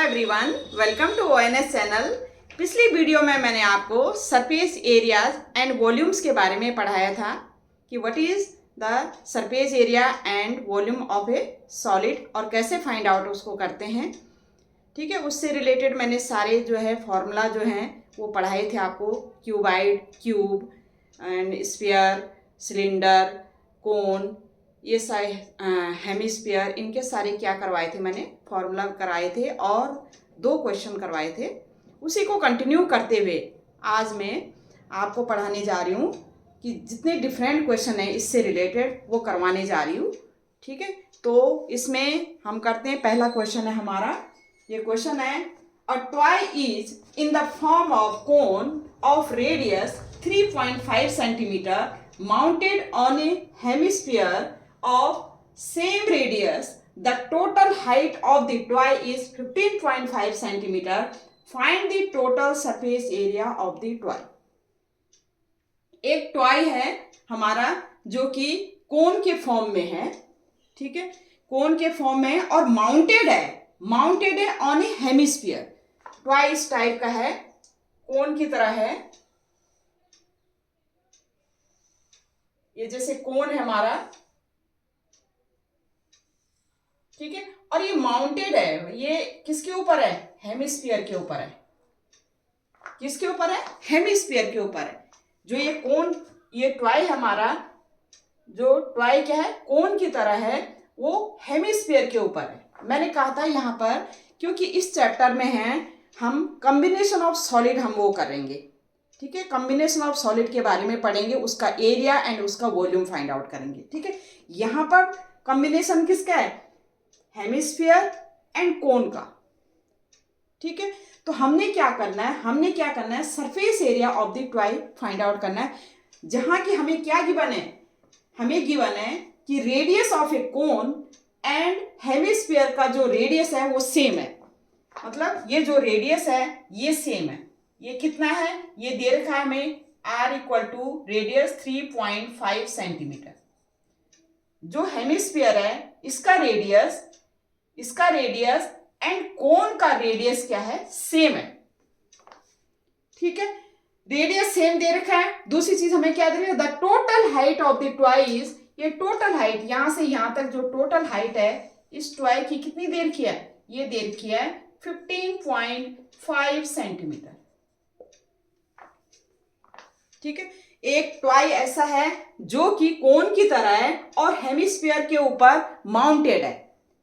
Everyone, welcome to ONS channel. पिछली video में मैंने आपको सरफेस एरियाज एंड वॉल्यूम्स के बारे में पढ़ाया था कि what is the surface area and volume of A solid और कैसे फाइंड आउट उसको करते हैं। ठीक है, उससे रिलेटेड मैंने सारे जो है फॉर्मूला जो हैं वो पढ़ाए थे आपको। Cuboid, cube and sphere, cylinder, cone, ये सारे हेमिस्फीयर, इनके सारे क्या करवाए थे मैंने, फॉर्मूला कराए थे और 2 क्वेश्चन करवाए थे। उसी को कंटिन्यू करते हुए आज मैं आपको पढ़ाने जा रही हूँ कि जितने डिफरेंट क्वेश्चन हैं इससे रिलेटेड वो करवाने जा रही हूँ। ठीक है, तो इसमें हम करते हैं। पहला क्वेश्चन है हमारा, ये क्वेश्चन है a toy is in the form of cone of radius 3.5 centimetre mounted on a hemisphere of same radius. The total height of the toy is 15.5 centimeter. Find the total surface area of the toy. एक toy है हमारा जो कि कोन के form में है। ठीक है, कोन के फॉर्म में है और माउंटेड है ऑन ए हेमिस्फीयर। टॉय इस टाइप का है, कोन की तरह है। ये जैसे कोन है हमारा, ठीक है, और ये माउंटेड है। ये किसके ऊपर है? हेमिस्फीयर के ऊपर है। किसके ऊपर है? हेमिस्फीयर के ऊपर है। जो ये कोन, ये टॉय हमारा, जो टॉय क्या है, कोन की तरह है, वो हेमिस्फीयर के ऊपर है। मैंने कहा था यहाँ पर, क्योंकि इस चैप्टर में है हम कॉम्बिनेशन ऑफ सॉलिड हम वो करेंगे। ठीक है, कॉम्बिनेशन ऑफ सॉलिड के बारे में पढ़ेंगे, उसका एरिया एंड उसका वॉल्यूम फाइंड आउट करेंगे। ठीक है, यहाँ पर कॉम्बिनेशन किसका है? हेमिस्फीयर एंड कोन का। ठीक है, तो हमने क्या करना है, surface area of the toy find out करना है। जहां कि हमें क्या गिवन है? हमें गिवन है कि radius of a cone and hemisphere का जो रेडियस है वो सेम है। मतलब ये जो रेडियस है ये सेम है। ये कितना है? ये दे रखा है हमें r equal to radius 3.5 centimetre. जो हेमिस्फीयर है इसका रेडियस एंड कोन का रेडियस क्या है? सेम है। ठीक है, रेडियस सेम दे रखा है। दूसरी चीज हमें क्या दे रही है? The total height of the toy is, ये टोटल हाइट यहां से यहां तक जो टोटल हाइट है इस टॉय की कितनी दे रखी है? ये दे रखी है 15.5 सेंटीमीटर। ठीक है, एक टॉय ऐसा है जो कि कोन की तरह है और हेमिस्फीयर के ऊपर माउंटेड है।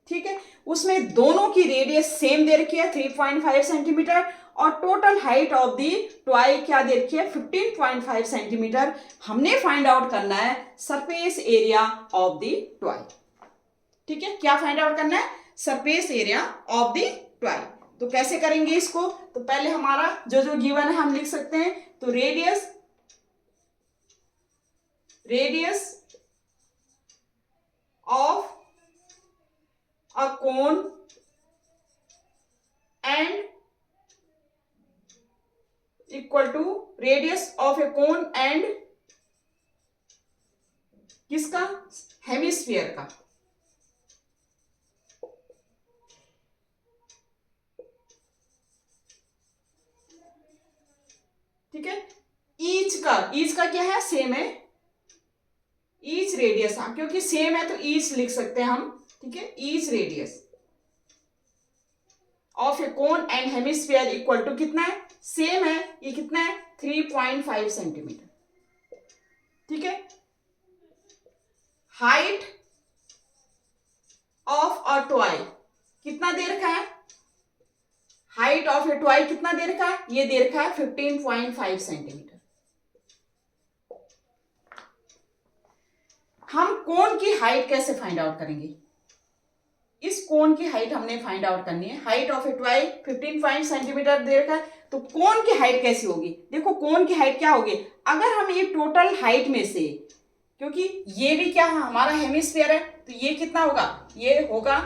ठीक है, उसमें दोनों की रेडियस सेम दे रखी है 3.5 सेंटीमीटर और total height of the toy क्या दे रखी है? 15.5 सेंटीमीटर। हमने फाइंड आउट करना है surface area of the toy. ठीक है, क्या फाइंड आउट करना है? Surface area of the toy. तो कैसे करेंगे इसको? तो पहले हमारा जो गिवन है हम लिख सकते हैं। तो radius of a cone and equal to radius of a cone and किसका? हेमिस्फीयर का। ठीक है, ईच का क्या है? सेम है। ईच रेडियस, हाँ क्योंकि सेम है तो ईच लिख सकते हैं हम। ठीक है, each radius of a cone and hemisphere equal to कितना है? सेम है। ये कितना है? 3.5 सेंटीमीटर। ठीक है, हाइट ऑफ अ टॉय कितना दे रखा है? हाइट ऑफ ए टॉय कितना दे रखा है? ये दे रखा है 15.5 सेंटीमीटर। हम कोन की हाइट कैसे फाइंड आउट करेंगे? इस कोन की हाइट हमने फाइंड आउट करनी है। Height of a toy 15.5 centimetre दे रखा है, तो कोन की हाइट कैसी होगी? देखो कोन की हाइट क्या होगी? अगर हम ये टोटल हाइट में से, क्योंकि ये भी क्या है? हमारा हेमिस्फीयर है, तो ये कितना होगा? ये होगा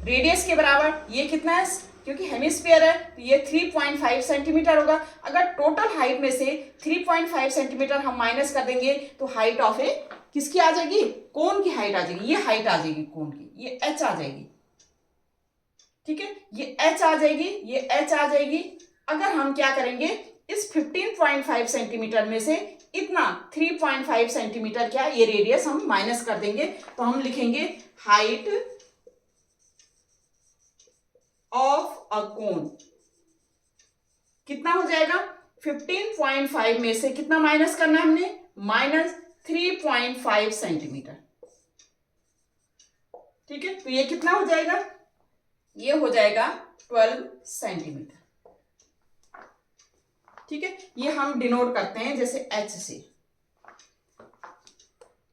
रेडियस के बराबर। ये कितना है? क्योंकि हेमिस्फीयर है तो ये 3.5 सेंटीमीटर होगा। अगर टोटल हाइट में से 3.5 सेंटीमीटर हम माइनस कर देंगे तो हाइट ऑफ ए किसकी आ जाएगी? कोन की हाइट आ जाएगी। ये हाइट आ जाएगी कोन की, ये h आ जाएगी। ठीक है, ये h आ जाएगी, ये h आ जाएगी। अगर हम क्या करेंगे, इस 15.5 सेंटीमीटर में से इतना 3.5 सेंटीमीटर क्या ये रेडियस हम माइनस कर देंगे, तो हम लिखेंगे हाइट ऑफ अ कोन कितना हो जाएगा, 15.5 में से कितना माइनस करना है हमने, माइनस 3.5 सेंटीमीटर। ठीक है, तो ये कितना हो जाएगा, ये हो जाएगा 12 सेंटीमीटर। ठीक है, ये हम डिनोट करते हैं जैसे h से।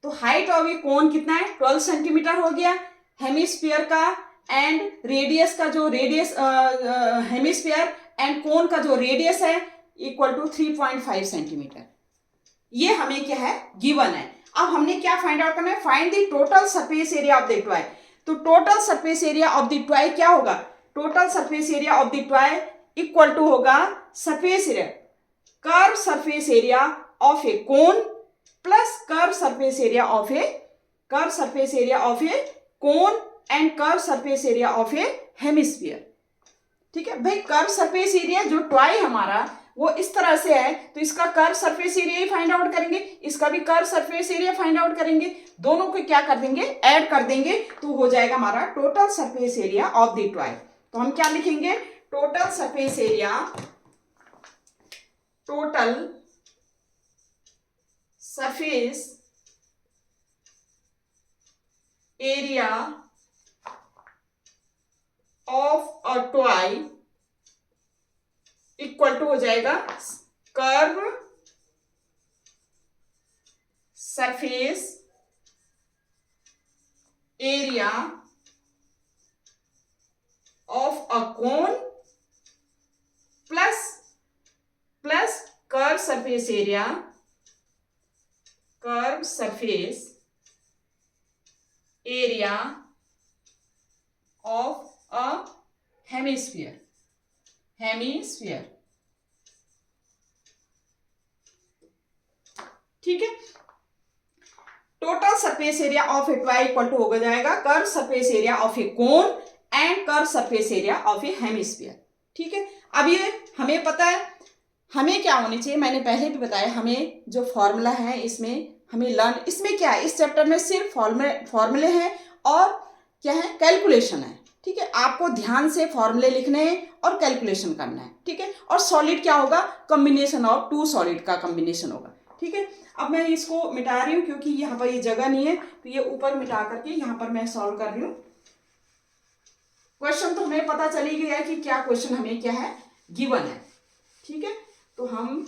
तो हाइट ऑफ ये कोन कितना है, 12 सेंटीमीटर हो गया हेमिस्फीयर का, एंड रेडियस का जो रेडियस हेमिस्फीयर एंड कोन का जो रेडियस है इक्वल टू 3.5 सेंटीमीटर। ये हमें क्या है, गिवन है। अब हमने क्या फाइंड आउट करना है, find the total surface area of the toy. तो total surface area of the toy क्या होगा, total surface area of the toy equal to होगा surface area, curve surface area of a cone plus curve surface area of a cone and curve surface area of a hemisphere. ठीक है भाई, curve surface area जो toy हमारा वो इस तरह से है, तो इसका कर्व सरफेस एरिया ही फाइंड आउट करेंगे, इसका भी curve surface area find out करेंगे, दोनों को क्या कर देंगे, ऐड कर देंगे, तो हो जाएगा हमारा total surface area of the toy. तो हम क्या लिखेंगे, total surface area, total surface area of a toy equal to हो जाएगा curve surface area of a cone plus curve surface area, of a hemisphere. ठीक है, total surface area of a toy equal to हो जाएगा curve surface area of a cone and curve surface area of a hemisphere. ठीक है, अब ये हमें पता है हमें क्या होनी चाहिए, मैंने पहले भी बताया, हमें जो फॉर्मूला है इसमें हमें लर्न, इसमें क्या है, इस चैप्टर में सिर्फ फॉर्मूले हैं और क्या है, कैलकुलेशन है। ठीक है, आपको ध्यान से फॉर्मूले लिखने हैं और कैलकुलेशन करना है। ठीक है, और सॉलिड क्या होगा, कॉम्बिनेशन ऑफ टू सॉलिड का कॉम्बिनेशन होगा। ठीक है, अब मैं इसको मिटा रही हूँ क्योंकि यहाँ पर ये जगह नहीं है, तो ये ऊपर मिटा करके यहाँ पर मैं सॉल्व कर रही हूँ। क्वेश्चन तो हमें पता चली गया है कि क्या क्वेश्चन हमें क्या है, गिवन है। ठीक है, तो हम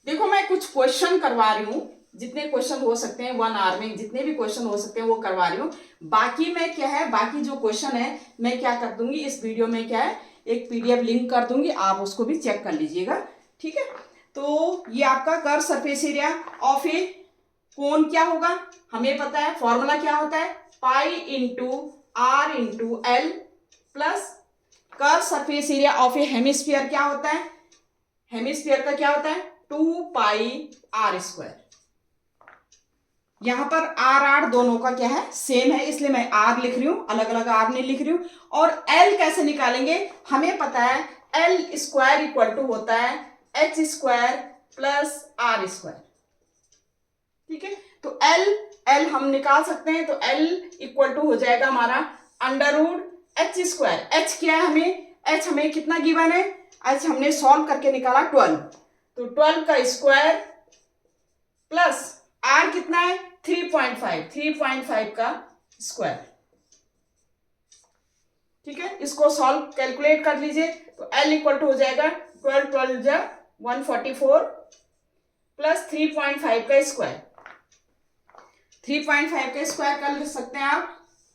देखो मैं कुछ क्वेश्चन करवा रही हूँ, जितने क्वेश्चन हो सकते हैं 1 आवर में, जितने भी क्वेश्चन हो सकते हैं वो करवा रही हूँ। बाकी मैं क्या है, बाकी जो क्वेश्चन है मैं क्या कर दूंगी, इस वीडियो में क्या है एक पीडीएफ लिंक कर दूंगी, आप उसको भी चेक कर लीजिएगा। ठीक है, तो ये आपका curve surface area of a cone क्या होगा, हमें पता है फॉर्मूला क्या होता है, pi into r into l, plus curve surface area of a hemisphere क्या होता है, हेमिस्फीयर का क्या होता है 2 पाई आर स्क्वायर। यहां पर आर दोनों का क्या है, सेम है, इसलिए मैं आर लिख रही हूं, अलग अलग आर नहीं लिख रही हूं। और एल कैसे निकालेंगे, हमें पता है एल स्क्वायर इक्वल टू होता है h square plus r square. ठीक है, तो एल हम निकाल सकते हैं, तो एल इक्वल टू हो जाएगा हमारा under root h square. H क्या है, एच हमें कितना गिवन है, एच हमने सॉल्व करके निकाला 12, तो 12 का स्क्वायर प्लस आर कितना है 3.5 का स्क्वायर। ठीक है, इसको सॉल्व कैलकुलेट कर लीजिए, तो एल इक्वल टू हो जाएगा 12 जा 144 प्लस 3.5 का स्क्वायर। 3.5 का स्क्वायर कर सकते हैं आप,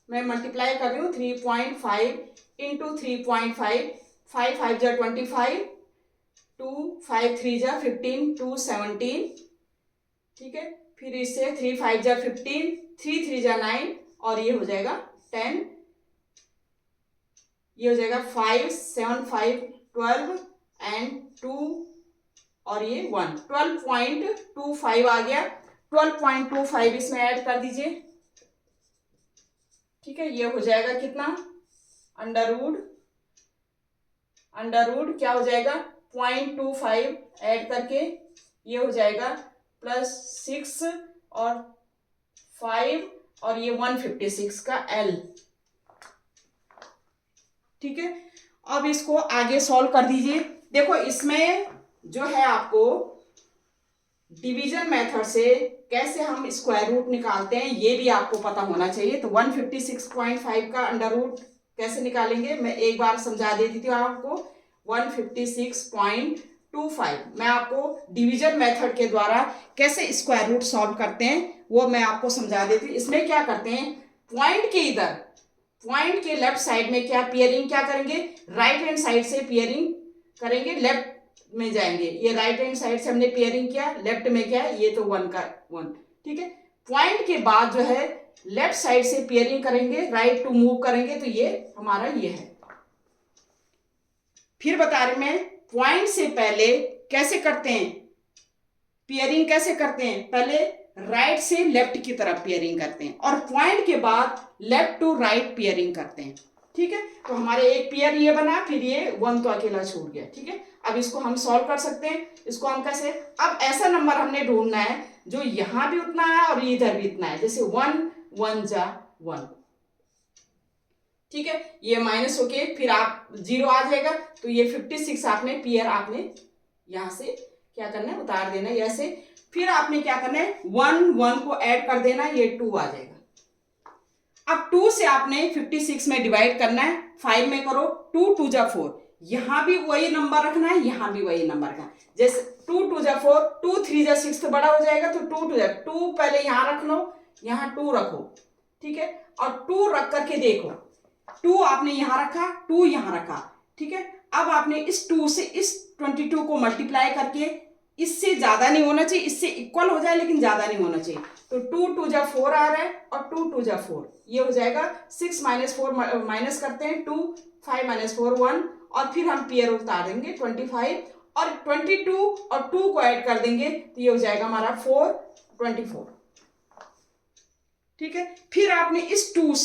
मैं मल्टीप्लाई कर रही हूँ 3.5 इंटू 3.5, 5 5 जा 25, 2 5 3 जा 15, 2 17। ठीक है, फिर इससे 3 5 जा 15, 3 3 जा 9, और ये हो जाएगा 10, ये हो जाएगा 5 7 5 12 एंड 2 और ये 1, 12.25 आ गया। 12.25 इसमें ऐड कर दीजिए, ठीक है, ये हो जाएगा कितना, अंडर रूट क्या हो जाएगा 0.25 ऐड करके ये हो जाएगा +6 और 5 और ये 156 का L। ठीक है, अब इसको आगे सॉल्व कर दीजिए। देखो इसमें जो है आपको डिवीजन मेथड से कैसे हम स्क्वायर रूट निकालते हैं ये भी आपको पता होना चाहिए। तो 156.5 का अंडर रूट कैसे निकालेंगे मैं एक बार समझा देती थी आपको। 156.25 मैं आपको डिवीजन मेथड के द्वारा कैसे स्क्वायर रूट सॉल्व करते हैं वो मैं आपको समझा देती हूँ। इसमें क्या करते हैं, पॉइंट के लेफ्ट साइड में क्या पेयरिंग क्या करेंगे, राइट हैंड साइड से पेयरिंग करेंगे, लेफ्ट में जाएंगे। ये राइट हैंड साइड से हमने पेयरिंग किया, लेफ्ट में क्या है, ये तो 1 का 1। ठीक है, पॉइंट के बाद जो है लेफ्ट साइड से पेयरिंग करेंगे, राइट टू मूव करेंगे, तो ये हमारा ये है। फिर बता रही मैं पॉइंट से पहले कैसे करते हैं पेयरिंग, कैसे करते हैं, पहले राइट से लेफ्ट की तरफ पेयरिंग करते हैं और पॉइंट के बाद लेफ्ट टू राइट पेयरिंग करते हैं। ठीक है, तो हमारे एक पेयर ये बना, फिर ये 1 तो अकेला छूट गया। ठीक है, अब इसको हम सॉल्व कर सकते हैं। इसको हम कैसे, अब ऐसा नंबर हमने ढूंढना है जो यहां भी उतना है और इधर भी इतना है, जैसे 1 1 जा 1। ठीक है, ये माइनस होके फिर आप 0 आ जाएगा, तो ये 56 आपने पेयर आपने यहां से क्या करना है, उतार देना है ऐसे। फिर आपने क्या करना है, 1 1 को ऐड कर देना, ये 2 आ जाएगा। अब 2 से आपने 56 में डिवाइड करना है, 5 में करो, 2 2 जा 4, यहां भी वही नंबर रखना है, यहां भी वही नंबर रखना है। जैसे 2 2 जा 4, 2 3 जा 6 तो बड़ा हो जाएगा, तो 2 2 जा 2 पहले यहां रख लो, यहां 2 रखो। ठीक है, और 2 रख करके देखो, 2 आपने यहां रखा, 2 यहां रखा। ठीक है, अब आपने इस 2 से इस 22 को मल्टीप्लाई करके, इससे ज्यादा नहीं होना चाहिए, इससे इक्वल हो जाए लेकिन ज्यादा नहीं होना चाहिए, तो 2 2 जा 4 आ रहा है और 2 2 जा 4, ये हो जाएगा 6 - 4 माइनस करते हैं 2, 5 - 4 1, और फिर हम पेयर उतार देंगे 25 और 22 और 2 को ऐड कर देंगे, तो ये हो जाएगा हमारा 4 24। ठीक है, फिर आपने इस 2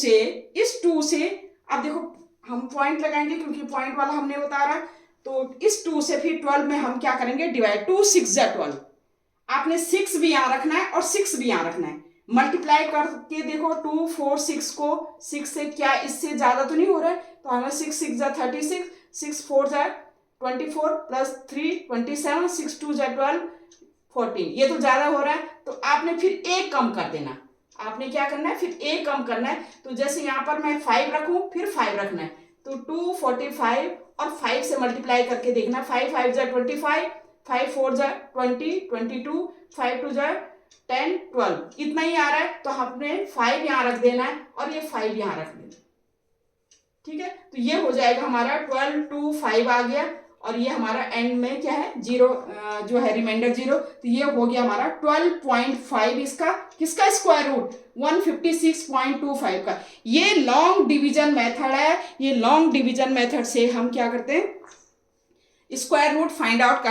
से अब देखो हम पॉइंट लगाएंगे क्योंकि पॉइंट वाला हमने उतारा, तो इस 2 से फिर 12 में हम क्या करेंगे, डिवाइड, 2 6 जा 12, आपने 6 भी यहां रखना है और 6 भी यहां रखना है। मल्टीप्लाई करके देखो 2 4 6 को 6 से, क्या इससे ज्यादा तो नहीं हो रहा है, तो हमें 6 6 जा 36, 6 4 जा 24 प्लस 3 27, 6 2 जा 12 14, ये तो ज्यादा हो रहा है, तो आपने फिर एक कम कर देना। आपने क्या करना है, फिर एक कम करना है, तो जैसे यहाँ पर मैं 5 रखूं, फिर 5 रखना है, तो 2 45 और 5 से मल्टीप्लाई करके देखना, 5 5 जा 25, 5 4 जा 20 22, 5 2 जा 10 12, इतना ही आ रहा है, तो हमने 5 यहाँ रख देना है और ये 5 यहाँ रख देना। ठीक है, तो ये हो जाएगा हमारा 12 2 5 आ गया, और ये हमारा एंड में क्या है 0 जो है रिमाइंडर 0, तो ये हो गया हमारा 12.5 इसका किसका स्क्वायर रूट 156.25 का। ये लॉन्ग डिवीजन मेथड है। ये लॉन्ग डिवीजन मेथड से हम क्या करते हैं, स्क्वायर रूट फाइंड आउट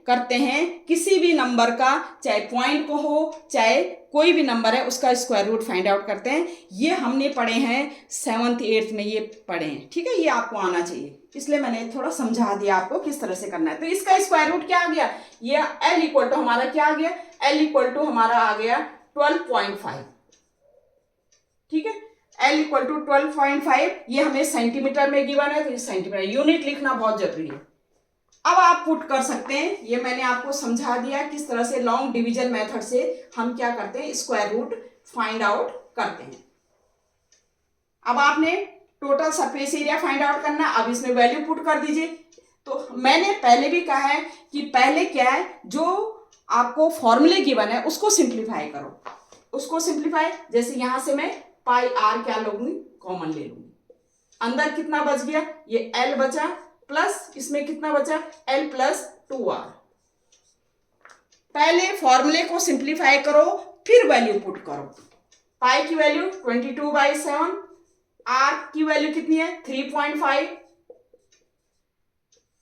करते हैं किसी भी नंबर का, चाहे पॉइंट को हो चाहे कोई भी नंबर है उसका स्क्वायर रूट फाइंड आउट करते हैं। ये हमने पढ़े हैं 7th 8th में, ये पढ़े हैं। ठीक है, ये आपको आना चाहिए, इसलिए मैंने थोड़ा समझा दिया आपको किस तरह से करना है। तो इसका स्क्वायर रूट क्या आ गया, ये L इक्वल टू हमारा क्या आ गया, L इक्वल टू हमारा आ गया 12.5। ठीक है, L इक्वल टू 12.5, ये हमें सेंटीमीटर में गिवन है, तो ये सेंटीमीटर, यूनिट लिखना बहुत जरूरी है। अब आप पुट कर सकते हैं, ये मैंने आपको समझा दिया किस तरह से लॉन्ग डिवीजन मेथड से हम क्या करते हैं, स्क्वायर रूट फाइंड आउट करते हैं। अब आपने total surface area find out करना, अब इसमें वैल्यू पुट कर दीजिए। तो मैंने पहले भी कहा है कि पहले क्या है, जो आपको फॉर्मूले गिवन है उसको सिंप्लीफाई करो, उसको सिंप्लीफाई, जैसे यहां से मैं पाई आर क्या लूंगी, कॉमन ले लूंगी, अंदर कितना बच गया, ये L बचा, प्लस इसमें कितना बचा L प्लस 2R। पहले फॉर्मूले को सिंप्लीफाई करो फिर वैल्यू पुट करो। पाई की वैल्यू 22/7, R की वैल्यू कितनी है 3.5,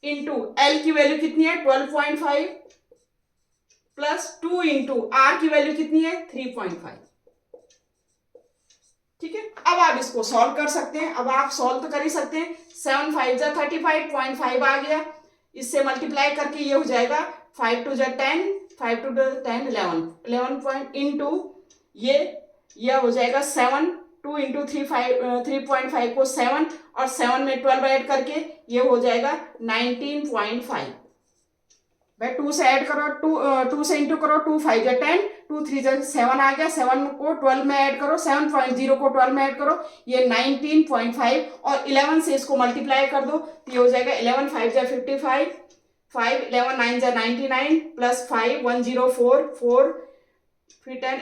इंटू L की वैल्यू कितनी है 12.5, प्लस 2 इंटू R की वैल्यू कितनी है 3.5। ठीक है, अब आप इसको सॉल्व कर सकते हैं। अब आप सॉल्व तो कर ही सकते हैं। 7 5 जा 35.5 आ गया, इससे मल्टीप्लाई करके ये हो जाएगा 5 2 जा 10, 5 2 10 11 पॉइंट इंटू ये हो जाएगा 7, 2 इंटू 3.5 को 7 और 7 में 12 ऐड करके ये हो जाएगा 19.5। भाई 2 से ऐड करो, 2 से इंटू करो, 2 5 जा 10, 2 3 जा 7 आ गया, 7 को 12 में ऐड करो, 7.0 को 12 में ऐड करो, ये 19.5 और 11 से इसको मल्टीप्लाई कर दो तो ये हो जाएगा 11 5 जा 55, 5 11 9 जा 99 प्लस 5 104 4 फिर 10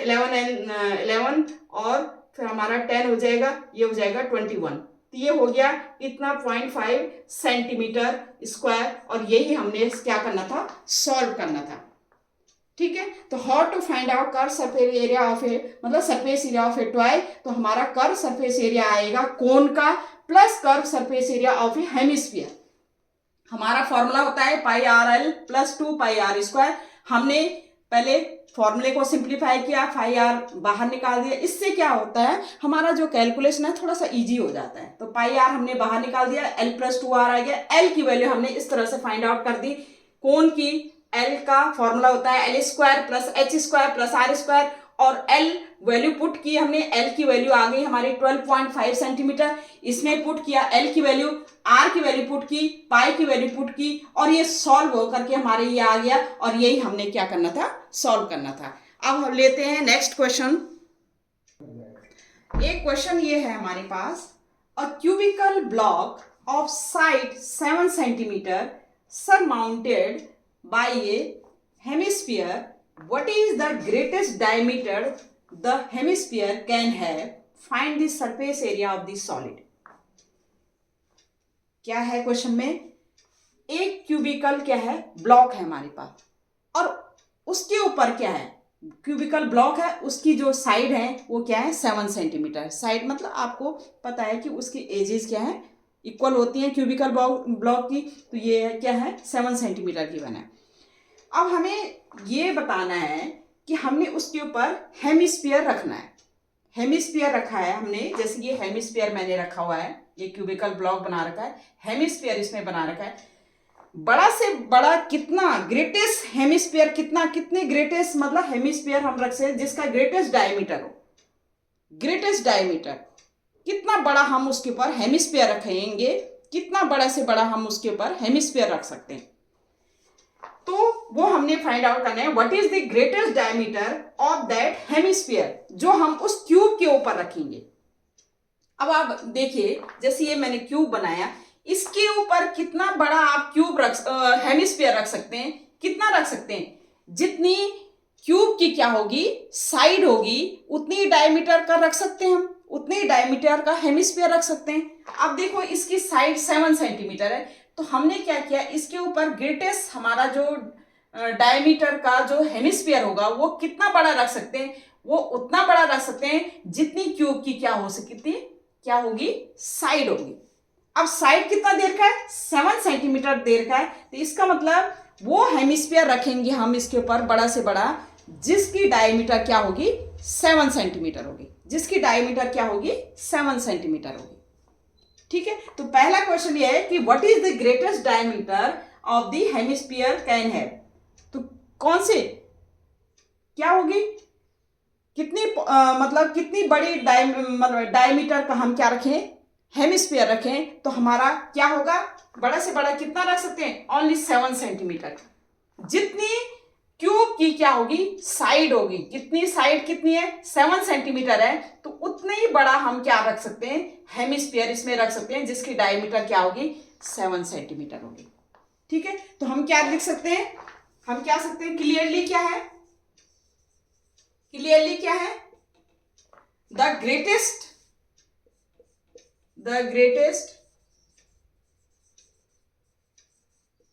11 और फिर हमारा 10 हो जाएगा, ये हो जाएगा 21। तो ये हो गया इतना 0.5 सेंटीमीटर स्क्वायर और यही हमने क्या करना था, सॉल्व करना था। ठीक है, तो how to find out curve surface area of a, मतलब surface area of a toy, तो हमारा कर्व सरफेस एरिया आएगा कोन का plus curve surface area of a hemisphere. हमारा फॉर्मूला होता है pi r l plus 2 pi r square. हमने पहले फॉर्मूले को सिंप्लीफाई किया, पाई आर बाहर निकाल दिया। इससे क्या होता है, हमारा जो कैलकुलेशन है थोड़ा सा इजी हो जाता है। तो पाई आर हमने बाहर निकाल दिया, एल प्लस 2 आर आ गया। एल की वैल्यू हमने इस तरह से फाइंड आउट कर दी। कोन की एल का फॉर्मूला होता है l square plus h square plus r square, और एल वैल्यू पुट की हमने, एल की वैल्यू आ गई हमारी 12.5 सेंटीमीटर। इसमें पुट किया एल की वैल्यू, आर की वैल्यू पुट की, पाई की वैल्यू पुट की और ये सॉल्व हो करके हमारे ये आ गया और यही हमने क्या करना था, सॉल्व करना था। अब हम लेते हैं नेक्स्ट क्वेश्चन। एक क्वेश्चन ये है हमारे पास, a cubical block of side 7 centimetre surmounted by a hemisphere, what is the greatest diameter the hemisphere can have? Find the surface area of the solid. क्या है क्वेश्चन में, एक क्यूबिकल क्या है, ब्लॉक है हमारे पास और उसके ऊपर क्या है, क्यूबिकल ब्लॉक है, उसकी जो साइड है वो क्या है 7 सेंटीमीटर। साइड मतलब आपको पता है कि उसकी एजेस क्या है, इक्वल होती हैं क्यूबिकल ब्लॉक की। तो ये क्या है 7 सेंटीमीटर की बना है। अब हमें ये बताना है कि हमने उसके ऊपर हेमिस्फीयर रखना है। हेमिस्फीयर रखा है हमने, जैसे ये हेमिस्फीयर मैंने रखा हुआ है, ये क्यूबिकल ब्लॉक बना रखा है, हेमिस्फीयर इसमें बना रखा है। बड़ा से बड़ा कितना, ग्रेटेस्ट हेमिस्फीयर कितना, कितने ग्रेटेस्ट मतलब हेमिस्फीयर हम रख सकते हैं जिसका ग्रेटेस्ट डायमीटर हो। ग्रेटेस्ट डायमीटर कितना बड़ा हम उसके ऊपर हेमिस्फीयर रखेंगे, कितना बड़ा से बड़ा हम उसके ऊपर हेमिस्फीयर रख सकते हैं, तो वो हमने फाइंड आउट करना है। What is the greatest diameter of that hemisphere, जो हम उस क्यूब के ऊपर रखेंगे। अब आप देखिए, जैसे ये मैंने क्यूब बनाया, इसके ऊपर कितना बड़ा आप क्यूब हेमिस्फीयर रख सकते हैं, कितना रख सकते हैं, जितनी क्यूब की क्या होगी साइड होगी उतनी डायमीटर का रख सकते हैं हम, उतनी डायमीटर का हेमिस्फीयर रख सकते हैं। अब देखो इसकी साइड 7 सेंटीमीटर है, तो हमने क्या किया, इसके ऊपर ग्रेटेस्ट हमारा जो डायमीटर का जो हेमिस्फीयर होगा वो कितना बड़ा रख सकते हैं, वो उतना बड़ा रख सकते हैं जितनी क्यूब की क्या हो सकती, क्या होगी, साइड होगी। अब साइड कितना देर का है, 7 सेंटीमीटर देर का है, तो इसका मतलब वो हेमिस्फीयर रखेंगे हम इसके ऊपर बड़ा से बड़ा जिसकी डायमीटर क्या होगी 7 सेंटीमीटर होगी, जिसकी डायमीटर क्या होगी 7 सेंटीमीटर होगी। ठीक है, तो पहला क्वेश्चन ये है कि what is the greatest diameter of the hemisphere can have, तो कौन से क्या होगी, कितनी मतलब कितनी बड़ी डायमीटर का हम क्या रखें, हेमिस्फीयर रखें, तो हमारा क्या होगा, बड़ा से बड़ा कितना रख सकते हैं, ओनली 7 सेंटीमीटर। जितनी क्यूब की क्या होगी साइड होगी, कितनी साइड कितनी है 7 सेंटीमीटर है, तो उतने ही बड़ा हम क्या रख सकते हैं, हेमिस्फीयर इसमें रख सकते हैं जिसकी डायमीटर क्या होगी 7 सेंटीमीटर होगी। ठीक है, तो हम क्या लिख सकते हैं, हम क्या सकते हैं, क्लियरली क्या है, क्लियरली क्या है, the greatest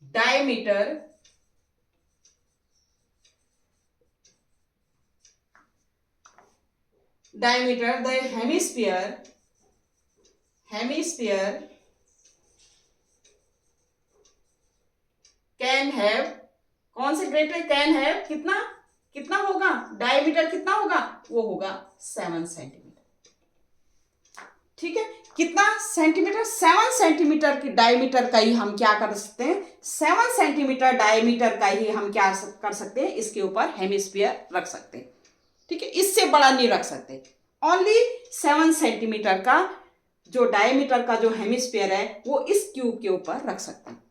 diameter the hemisphere can have, कौन से ग्रेटर कैन हैव, कितना कितना होगा, डायमीटर कितना होगा, वो होगा 7 सेंटीमीटर। ठीक है, कितना सेंटीमीटर, 7 सेंटीमीटर की डायमीटर का ही हम क्या कर सकते हैं, 7 सेंटीमीटर डायमीटर का ही हम क्या कर सकते हैं, इसके ऊपर हेमिस्फीयर रख सकते हैं। ठीक है, इससे बड़ा नहीं रख सकते, ओनली 7 सेंटीमीटर का जो डायमीटर का जो हेमिस्फीयर है वो इस क्यूब के ऊपर रख सकते हैं।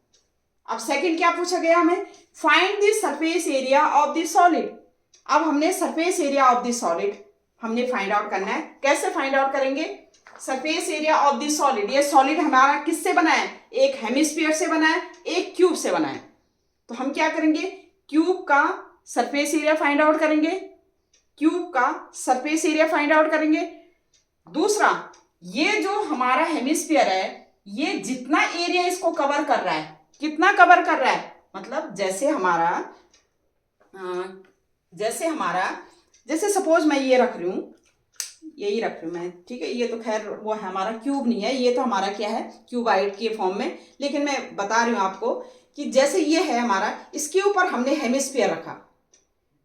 अब सेकंड क्या पूछा गया हमें, find the surface area of the solid. अब हमने surface area of the solid हमने फाइंड आउट करना है। कैसे फाइंड आउट करेंगे, surface area of the solid, ये सॉलिड हमारा किससे बना है, एक हेमिस्फीयर से बना है, एक क्यूब से बना है। तो हम क्या करेंगे, क्यूब का सरफेस एरिया फाइंड आउट करेंगे, क्यूब का सरफेस एरिया फाइंड आउट करेंगे। दूसरा, ये जो हमारा हेमिस्फीयर है, ये जितना एरिया इसको कवर कर रहा है, कितना कवर कर रहा है, मतलब जैसे हमारा जैसे सपोज मैं ये रख रही हूँ, यही रख रही हूँ मैं, ठीक है, ये तो खैर वो हमारा क्यूब नहीं है, ये तो हमारा क्या है, क्यूबाइड के फॉर्म में, लेकिन मैं बता रही हूँ आपको कि जैसे ये है हमारा, इसके ऊपर हमने हेमिस्फीयर रखा,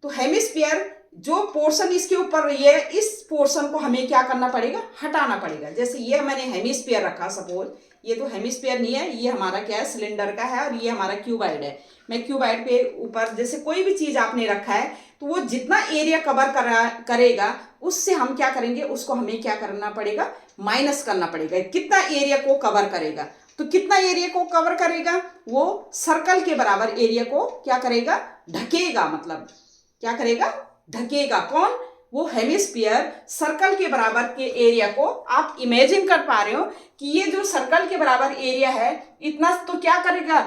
तो हेमिस्फीयर जो पोर्शन इसके ऊपर ये, इस पोर्शन को हमें क्या करना पड़ेगा, हटाना पड़ेगा। जैसे ये मैंने हेमिस्फीयर रखा, सपोज ये तो हेमिस्फीयर नहीं है, ये हमारा क्या है, सिलेंडर का है, और ये हमारा क्यूबाइड है। मैं क्यूबाइड पे ऊपर जैसे कोई भी चीज आपने रखा है, तो वो जितना एरिया कवर करेगा उससे हम क्या करेंगे, उसको हमें क्या करना पड़ेगा, माइनस करना पड़ेगा। कितना एरिया को कवर करेगा, तो कितना एरिया को कवर करेगा, वो सर्कल के बराबर एरिया को क्या करेगा, ढकेगा। मतलब क्या करेगा, ढकेगा। कौन, वो हेमिस्फीयर सर्कल के बराबर के एरिया को, आप इमेजिन कर पा रहे हो कि ये जो सर्कल के बराबर एरिया है इतना, तो क्या करेगा,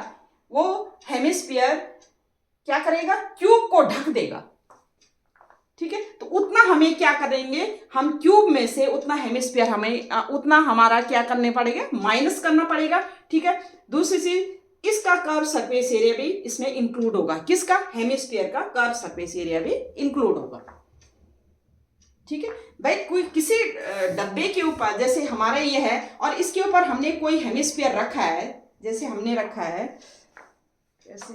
वो हेमिस्फीयर क्या करेगा, क्यूब को ढक देगा। ठीक है, तो उतना हमें क्या करेंगे, हम क्यूब में से उतना हेमिस्फीयर हमें उतना हमारा क्या करने पड़ेगा, माइनस करना पड़ेगा। ठीक है, दूसरी चीज, इसका कर्व सरफेस एरिया भी इसमें इंक्लूड होगा। किसका, हेमिस्फीयर का कर्व सरफेस एरिया भी इंक्लूड होगा। ठीक है भाई, कोई किसी डब्बे के ऊपर जैसे हमारा ये है और इसके ऊपर हमने कोई हेमिस्फीयर रखा है, जैसे हमने रखा है जैसे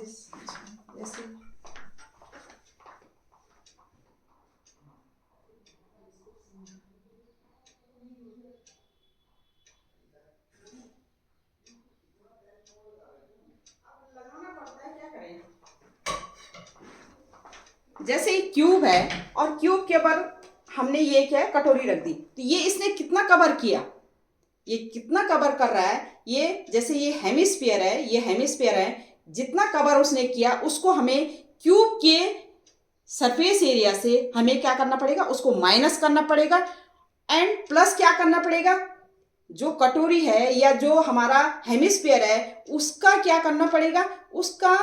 जैसे क्यूब है और क्यूब के ऊपर हमने ये क्या है, कटोरी रख दी, तो ये इसने कितना कवर किया, ये कितना कवर कर रहा है, ये जैसे ये हेमिस्फीयर है, ये हेमिस्फीयर है, जितना कवर उसने किया उसको हमें क्यूब के सरफेस एरिया से हमें क्या करना पड़ेगा, उसको माइनस करना पड़ेगा, एंड प्लस क्या करना पड़ेगा, जो कटोरी है या जो हमारा हेमिस्फीयर है उसका क्या करना पड़ेगा, उसका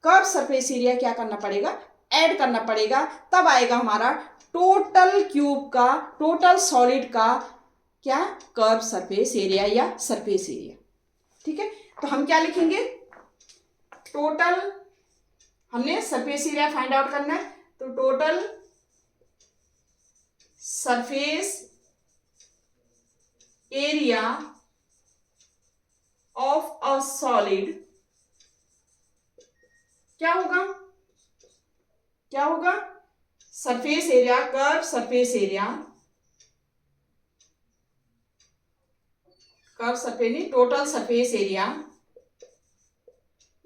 कर्व सरफेस एरिया क्या करना पड़ेगा, ऐड करना पड़ेगा। तब आएगा हमारा टोटल क्यूब का, टोटल सॉलिड का क्या, कर्व सरफेस एरिया या सरफेस एरिया। ठीक है, तो हम क्या लिखेंगे, टोटल, हमने सरफेस एरिया फाइंड आउट करना है, तो total surface area of a solid क्या होगा, क्या होगा, surface area, curve surface area, curve surface नहीं, total surface area,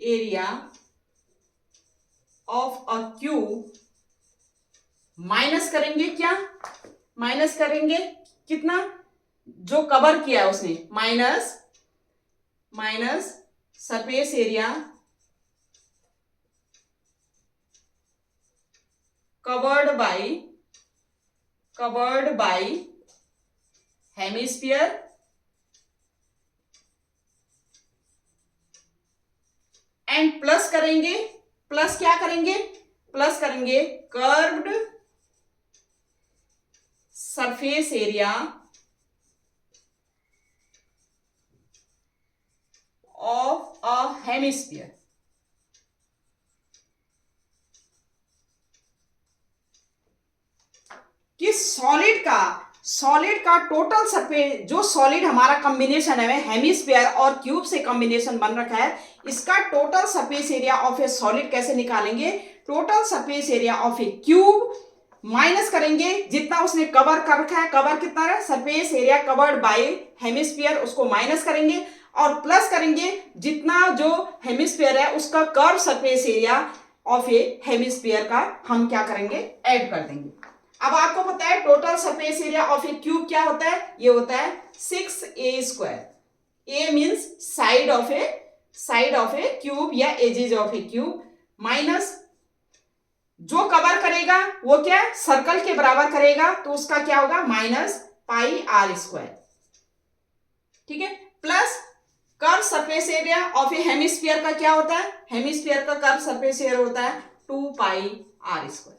area of a cube, minus करेंगे क्या, माइनस करेंगे कितना, जो कवर किया है उसने, minus surface area covered by hemisphere and plus करेंगे, प्लस क्या करेंगे, प्लस करेंगे curved surface area of a hemisphere. कि सॉलिड का टोटल सरफेस, जो सॉलिड हमारा कॉम्बिनेशन है हेमिस्फीयर और क्यूब से कॉम्बिनेशन बन रखा है, इसका total surface area of A solid कैसे निकालेंगे, total surface area of a cube minus करेंगे जितना उसने कवर कर रखा है, कवर कितना है, surface area covered by hemisphere, उसको माइनस करेंगे और प्लस करेंगे जितना जो हेमिस्फीयर है उसका curve surface area of a hemisphere का हम क्या करेंगे, ऐड कर देंगे। अब आपको पता है total surface area of a cube क्या होता है, ये होता है 6a²। A means side of a cube या edges of a cube, minus जो कवर करेगा वो क्या है, सर्कल के बराबर करेगा तो उसका क्या होगा, -πr²। ठीक है, plus curve surface area of a hemisphere का क्या होता है, हेमिस्फीयर का कर्व सरफेस एरिया होता है 2πr²।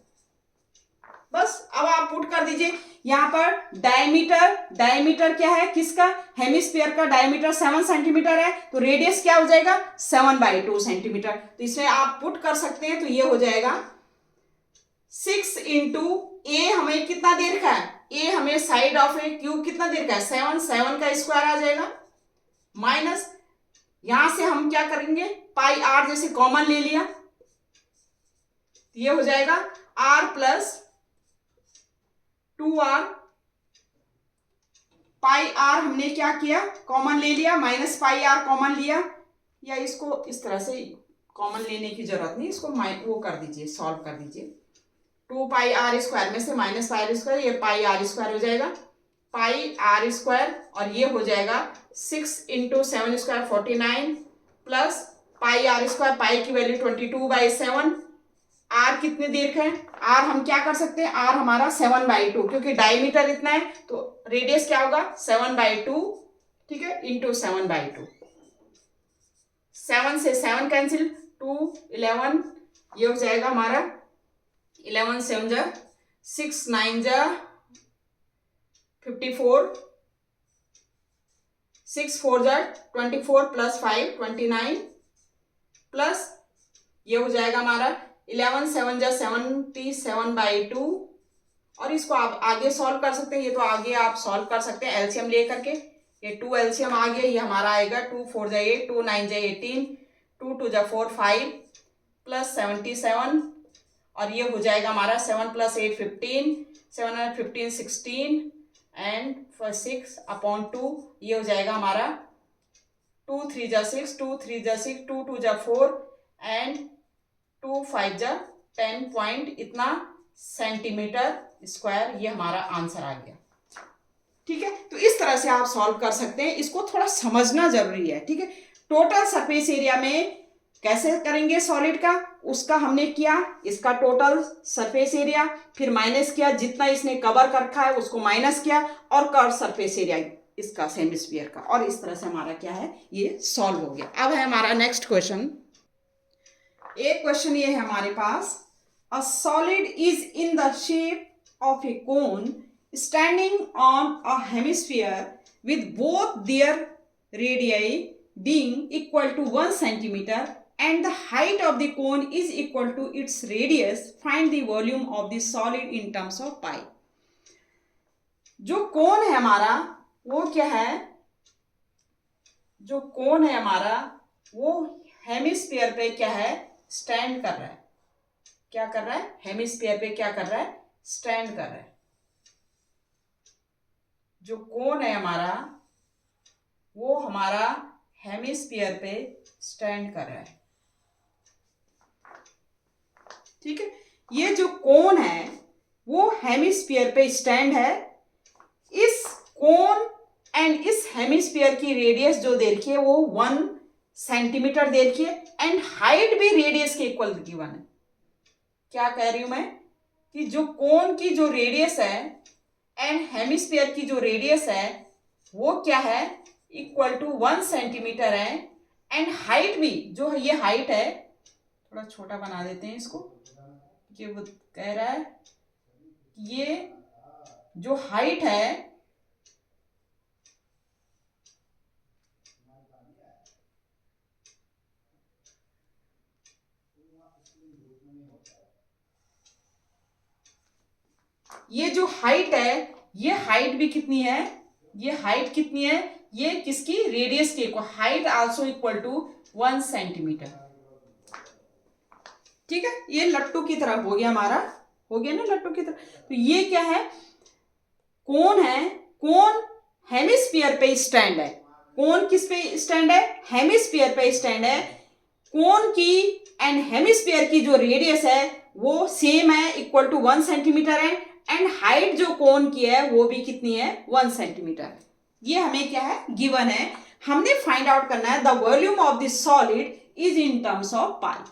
बस अब आप पुट कर दीजिए यहां पर डायमीटर क्या है किसका, हेमिस्फीयर का डायमीटर 7 सेंटीमीटर है, तो रेडियस क्या हो जाएगा 7/2 सेंटीमीटर। तो इसमें आप पुट कर सकते हैं, तो ये हो जाएगा 6 इंटू ए हमें कितना दे रखा है, ए हमें साइड ऑफ ए क्यूब कितना दे रखा है 7 का स्क्वायर आ जाएगा, माइनस यहां से हम क्या करेंगे πr जैसे कॉमन ले लिया, ये हो जाएगा r + 2r, πr हमने क्या किया कॉमन ले लिया, -πr कॉमन लिया, या इसको इस तरह से कॉमन लेने की जरूरत नहीं, इसको वो कर दीजिए, सॉल्व कर दीजिए। 2πr² में से -πr², ये πr² हो जाएगा, πr² और ये हो जाएगा 6 × 7² 49 प्लस πr², पाई की वैल्यू 22/7, r कितने देर का है, r हम क्या कर सकते हैं, r हमारा 7/2, क्योंकि डायमीटर इतना है तो रेडियस क्या होगा 7/2, ठीक है, इंटू 7/2, 7 से 7 कैंसिल, 2 11, ये हो जाएगा हमारा 11 7 जा 6 9 जा 54, 6 4 जा 24 प्लस 5 29, प्लस ये हो जाएगा हमारा 11 7 जा 77/2, और इसको आप आगे सॉल्व कर सकते हैं, ये तो आगे आप सॉल्व कर सकते हैं एलसीएम ले करके, ये 2 एलसीएम आ गया, ये हमारा आएगा 2 4 जा 8, 2 9 जा 18, 2 2 जा 4 5 प्लस 77, और ये हो जाएगा हमारा 7 + 8 15, 7 15 16 एंड 6/2, ये हो जाएगा हमारा 2 3 जा 6, 2 3 जा 6, 2 2 जा 4 एंड 2 5 जा 10 पॉइंट इतना सेंटीमीटर स्क्वायर, ये हमारा आंसर आ गया। ठीक है, तो इस तरह से आप सॉल्व कर सकते हैं, इसको थोड़ा समझना जरूरी है। ठीक है, टोटल सरफेस एरिया में कैसे करेंगे सॉलिड का, उसका हमने किया, इसका टोटल सरफेस एरिया, फिर माइनस किया जितना इसने कवर कर रखा है उसको माइनस किया, और कर्व सरफेस एरिया इसका हेमिस्फीयर का, और इस तरह से हमारा क्या है ये सॉल्व हो गया। अब है हमारा नेक्स्ट क्वेश्चन। एक क्वेश्चन ये है हमारे पास, a solid is in the shape of a cone standing on a hemisphere with both their radii being equal to 1 centimeter and the height of the cone is equal to its radius, find the volume of the solid in terms of pi। जो कोन है हमारा वो क्या है, जो कोन है हमारा वो हेमिस्फीयर पे क्या है स्टैंड कर रहा है, क्या कर रहा है, हेमिस्फीयर पे क्या कर रहा है, स्टैंड कर रहा है। जो कोन है हमारा वो हमारा हेमिस्फीयर पे स्टैंड कर रहा है। ठीक है, ये जो कोन है वो हेमिस्फीयर पे स्टैंड है, इस कोन एंड इस हेमिस्फीयर की रेडियस जो दे रखी है वो 1 सेंटीमीटर दे रखी है, एंड हाइट भी रेडियस के इक्वल गिवन है। क्या कह रही हूं मैं कि जो कोन की जो रेडियस है एंड हेमिस्फीयर की जो रेडियस है वो क्या है, इक्वल टू 1 सेंटीमीटर है, एंड हाइट भी जो है, ये हाइट है, थोड़ा छोटा बना देते हैं इसको, ये वो कह रहा है ये जो हाइट है ये जो हाइट है, ये हाइट भी कितनी है, ये हाइट कितनी है, ये किसकी रेडियस की, height also equal to 1 centimetre. ठीक है, ये लट्टू की तरफ हो गया हमारा हो गया ना लट्टू की तरह। तो ये क्या है, कोन है, कोन हेमिस्फीयर पे स्टैंड है। कोन किस पे स्टैंड है, हेमिस्फीयर पे स्टैंड है। कोन की एंड हेमिस्फीयर की जो रेडियस है वो सेम है, इक्वल टू 1 सेंटीमीटर है, एंड हाइट जो कोन की है वो भी कितनी है, 1 सेंटीमीटर। ये हमें क्या है, गिवन है। हमने फाइंड आउट करना है the volume of this solid is in terms of pi.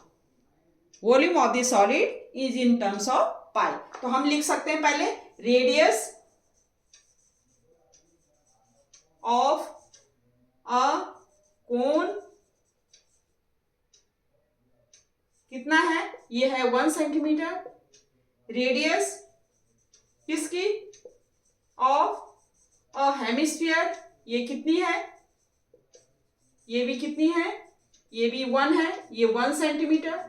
Volume of this solid is in terms of pi. तो हम लिख सकते हैं पहले रेडियस ऑफ अ कोन कितना है, ये है 1 सेंटीमीटर। रेडियस किसकी, ऑफ अ हेमिस्फीयर, ये कितनी है, ये भी कितनी है, ये भी 1 है, ये 1 सेंटीमीटर।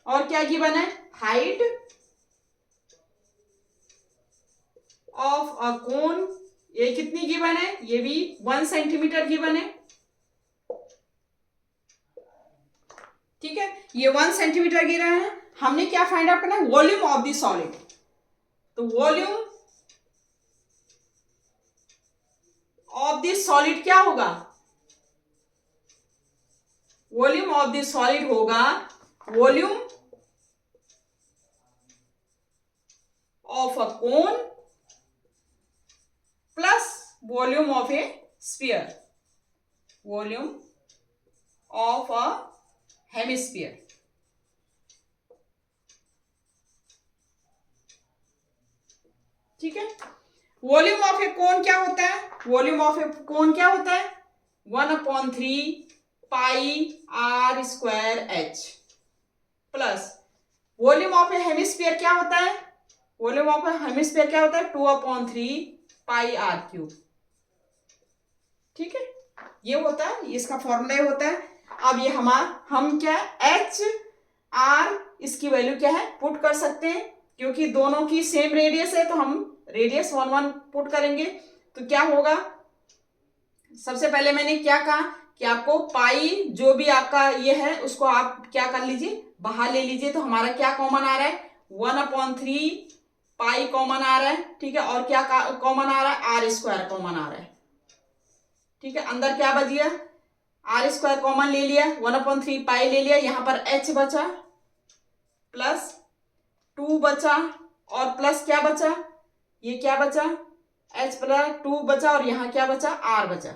और क्या गिवन है, हाइट ऑफ अ कोन, ये कितनी गिवन है, ये भी 1 सेंटीमीटर गिवन है। ठीक है, ये 1 सेंटीमीटर गिरा है। हमने क्या फाइंड आउट करना है, वॉल्यूम ऑफ द सॉलिड। तो वॉल्यूम ऑफ द सॉलिड क्या होगा, वॉल्यूम ऑफ द सॉलिड होगा volume of a cone plus volume of A sphere, volume of a hemisphere. ठीक है, वॉल्यूम ऑफ ए कोन क्या होता है, वॉल्यूम ऑफ ए कोन क्या होता है, 1/3 pi r square h, plus volume of a hemisphere क्या होता है, वॉल्यूम ऑफ ए हेमिस्फीयर क्या होता है, 2/3 पाई आर क्यूब। ठीक है, ये होता है, इसका फॉर्मूला होता है। अब ये हम क्या एच आर इसकी वैल्यू क्या है पुट कर सकते हैं, क्योंकि दोनों की सेम रेडियस है तो हम रेडियस 1 1 पुट करेंगे। तो क्या होगा, सबसे पहले मैंने क्या कहा कि आपको पाई जो भी आपका ये है उसको आप क्या कर लीजिए, बाहर ले लीजिए। तो हमारा क्या कॉमन आ रहा है, 1/3 पाई कॉमन आ रहा है। ठीक है, और क्या कॉमन आ रहा है, आर स्क्वायर कॉमन आ रहा है। ठीक है, अंदर क्या बच गया, आर स्क्वायर कॉमन ले लिया, 1/3 पाई ले लिया, यहां पर एच बचा, प्लस 2 बचा, और प्लस क्या बचा, ये क्या बचा, एच प्लस 2 बचा, और यहां क्या बचा, आर बचा,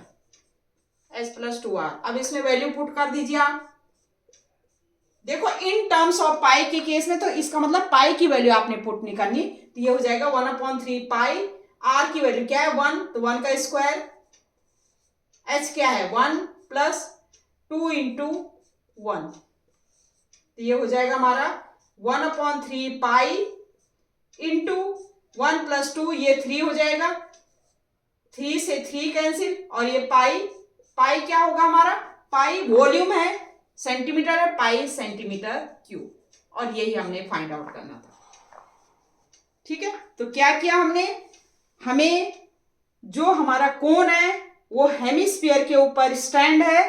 एच प्लस 2 आर। अब इसमें वैल्यू पुट कर दीजिए आप। देखो इन टर्म्स ऑफ पाई के केस में तो इसका मतलब पाई की वैल्यू आपने पुट नहीं करनी, तो ये हो जाएगा 1/3 पाई, आर की वैल्यू क्या है 1, तो 1 का स्क्वायर, एच क्या है 1 प्लस 2 इंटू 1, तो ये हो जाएगा हमारा 1/3 पाई इंटू 1 प्लस 2, ये 3 हो जाएगा, 3 से 3 कैंसिल, और ये पाई, पाई क्या होगा हमारा, पाई वॉल्यूम है, सेंटीमीटर है, पाई सेंटीमीटर क्यूब, और यही हमने फाइंड आउट करना था। ठीक है, तो क्या किया हमने, हमें जो हमारा कोन है वो हेमिस्फीयर के ऊपर स्टैंड है,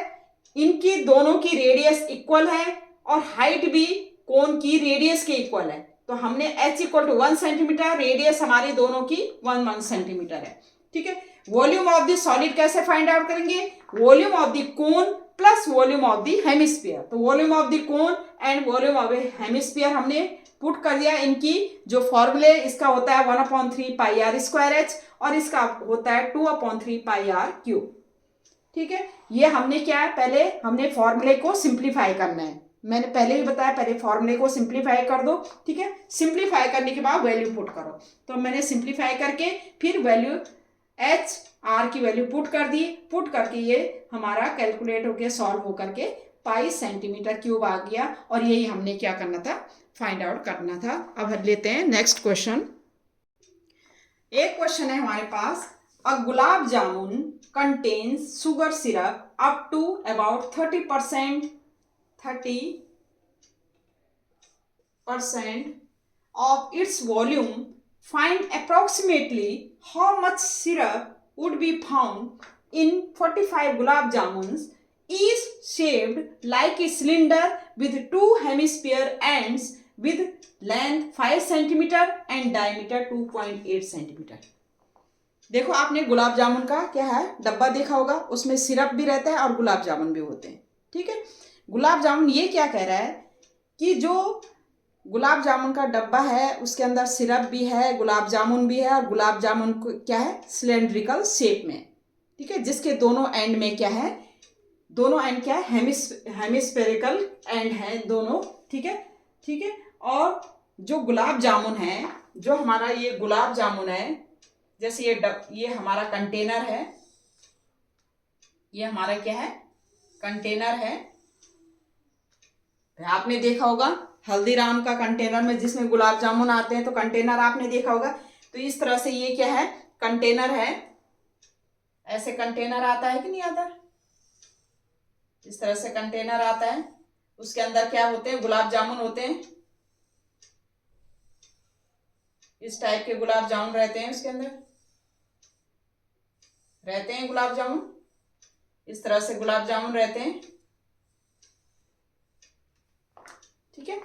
इनकी दोनों की रेडियस इक्वल है, और हाइट भी कोन की रेडियस के इक्वल है। तो हमने h = 1 सेंटीमीटर, रेडियस हमारी दोनों की 1 सेंटीमीटर है। ठीक है, वॉल्यूम ऑफ द सॉलिड कैसे फाइंड आउट करेंगे, volume of the cone plus volume of the hemisphere. तो volume of the cone and volume of the hemisphere हमने पुट कर दिया। इनकी जो फॉर्मूले, इसका होता है 1/3 पाई आर स्क्वायर एच, और इसका होता है 2/3 पाई आर क्यूब। ठीक है, ये हमने क्या है, पहले हमने फॉर्मूले को सिंप्लीफाई करना है। मैंने पहले ही बताया, पहले फॉर्मूले को सिंप्लीफाई कर दो। ठीक है, सिंप्लीफाई करने के बाद वैल्यू पुट करो। तो मैंने सिंप्लीफाई करके फिर वैल्यू एच आर की वैल्यू पुट कर दी, पुट करके ये हमारा कैलकुलेट होकर सॉल्व होकर के पाई सेंटीमीटर क्यूब आ गया, और यही हमने क्या करना था, फाइंड आउट करना था। अब हम लेते हैं नेक्स्ट क्वेश्चन। एक क्वेश्चन है हमारे पास, अ gulab jamun contains sugar syrup up to about 30% of its volume. Find approximately how much syrup would be found in 45 gulab jamuns, each shaped like a cylinder with 2 hemisphere ends with length 5 centimetre and diameter 2.8 centimetre. देखो आपने गुलाब जामुन का क्या है डब्बा देखा होगा, उसमें syrup भी रहता है और गुलाब जामुन भी होते हैं। ठीक है, गुलाब जामुन ये क्या कह रहा है कि जो गुलाब जामुन का डब्बा है उसके अंदर सिरप भी है, गुलाब जामुन भी है, और गुलाब जामुन को क्या है सिलेंड्रिकल शेप में। ठीक है, जिसके दोनों एंड में क्या है, दोनों एंड क्या है हेमिस्फेरिकल एंड है दोनों। ठीक है, ठीक है। और जो गुलाब जामुन है, जो हमारा ये गुलाब जामुन है, जैसे ये हमारा कंटेनर है, ये हमारा क्या है कंटेनर है। आपने देखा होगा हल्दीराम का कंटेनर में जिसमें गुलाब जामुन आते हैं, तो कंटेनर आपने देखा होगा। तो इस तरह से ये क्या है कंटेनर है, ऐसे कंटेनर आता है कि नहीं आता, इस तरह से कंटेनर आता है। उसके अंदर क्या होते हैं गुलाब जामुन होते हैं, इस टाइप के गुलाब जामुन रहते हैं, उसके अंदर रहते हैं गुलाब जामुन, इस तरह से गुलाब जामुन रहते हैं। ठीक है,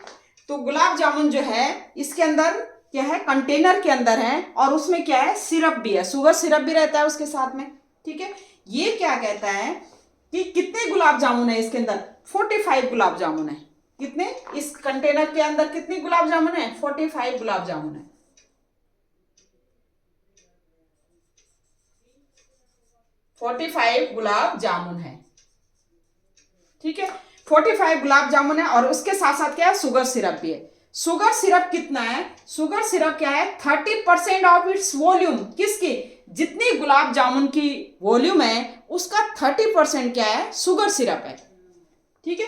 तो गुलाब जामुन जो है इसके अंदर क्या है कंटेनर के अंदर है, और उसमें क्या है सिरप भी है, शुगर सिरप भी रहता है उसके साथ में। ठीक है, ये क्या कहता है कि कितने गुलाब जामुन है इसके अंदर, 45 गुलाब जामुन है। कितने, इस कंटेनर के अंदर कितने गुलाब जामुन है, 45 गुलाब जामुन है। 45 गुलाब जामुन है। ठीक है, 45 गुलाब जामुन है, और उसके साथ साथ क्या है शुगर सिरप भी है। शुगर सिरप कितना है, शुगर सिरप क्या है 30% ऑफ इट्स वॉल्यूम, किसकी, जितनी गुलाब जामुन की वॉल्यूम है उसका 30% क्या है शुगर सिरप है। ठीक है,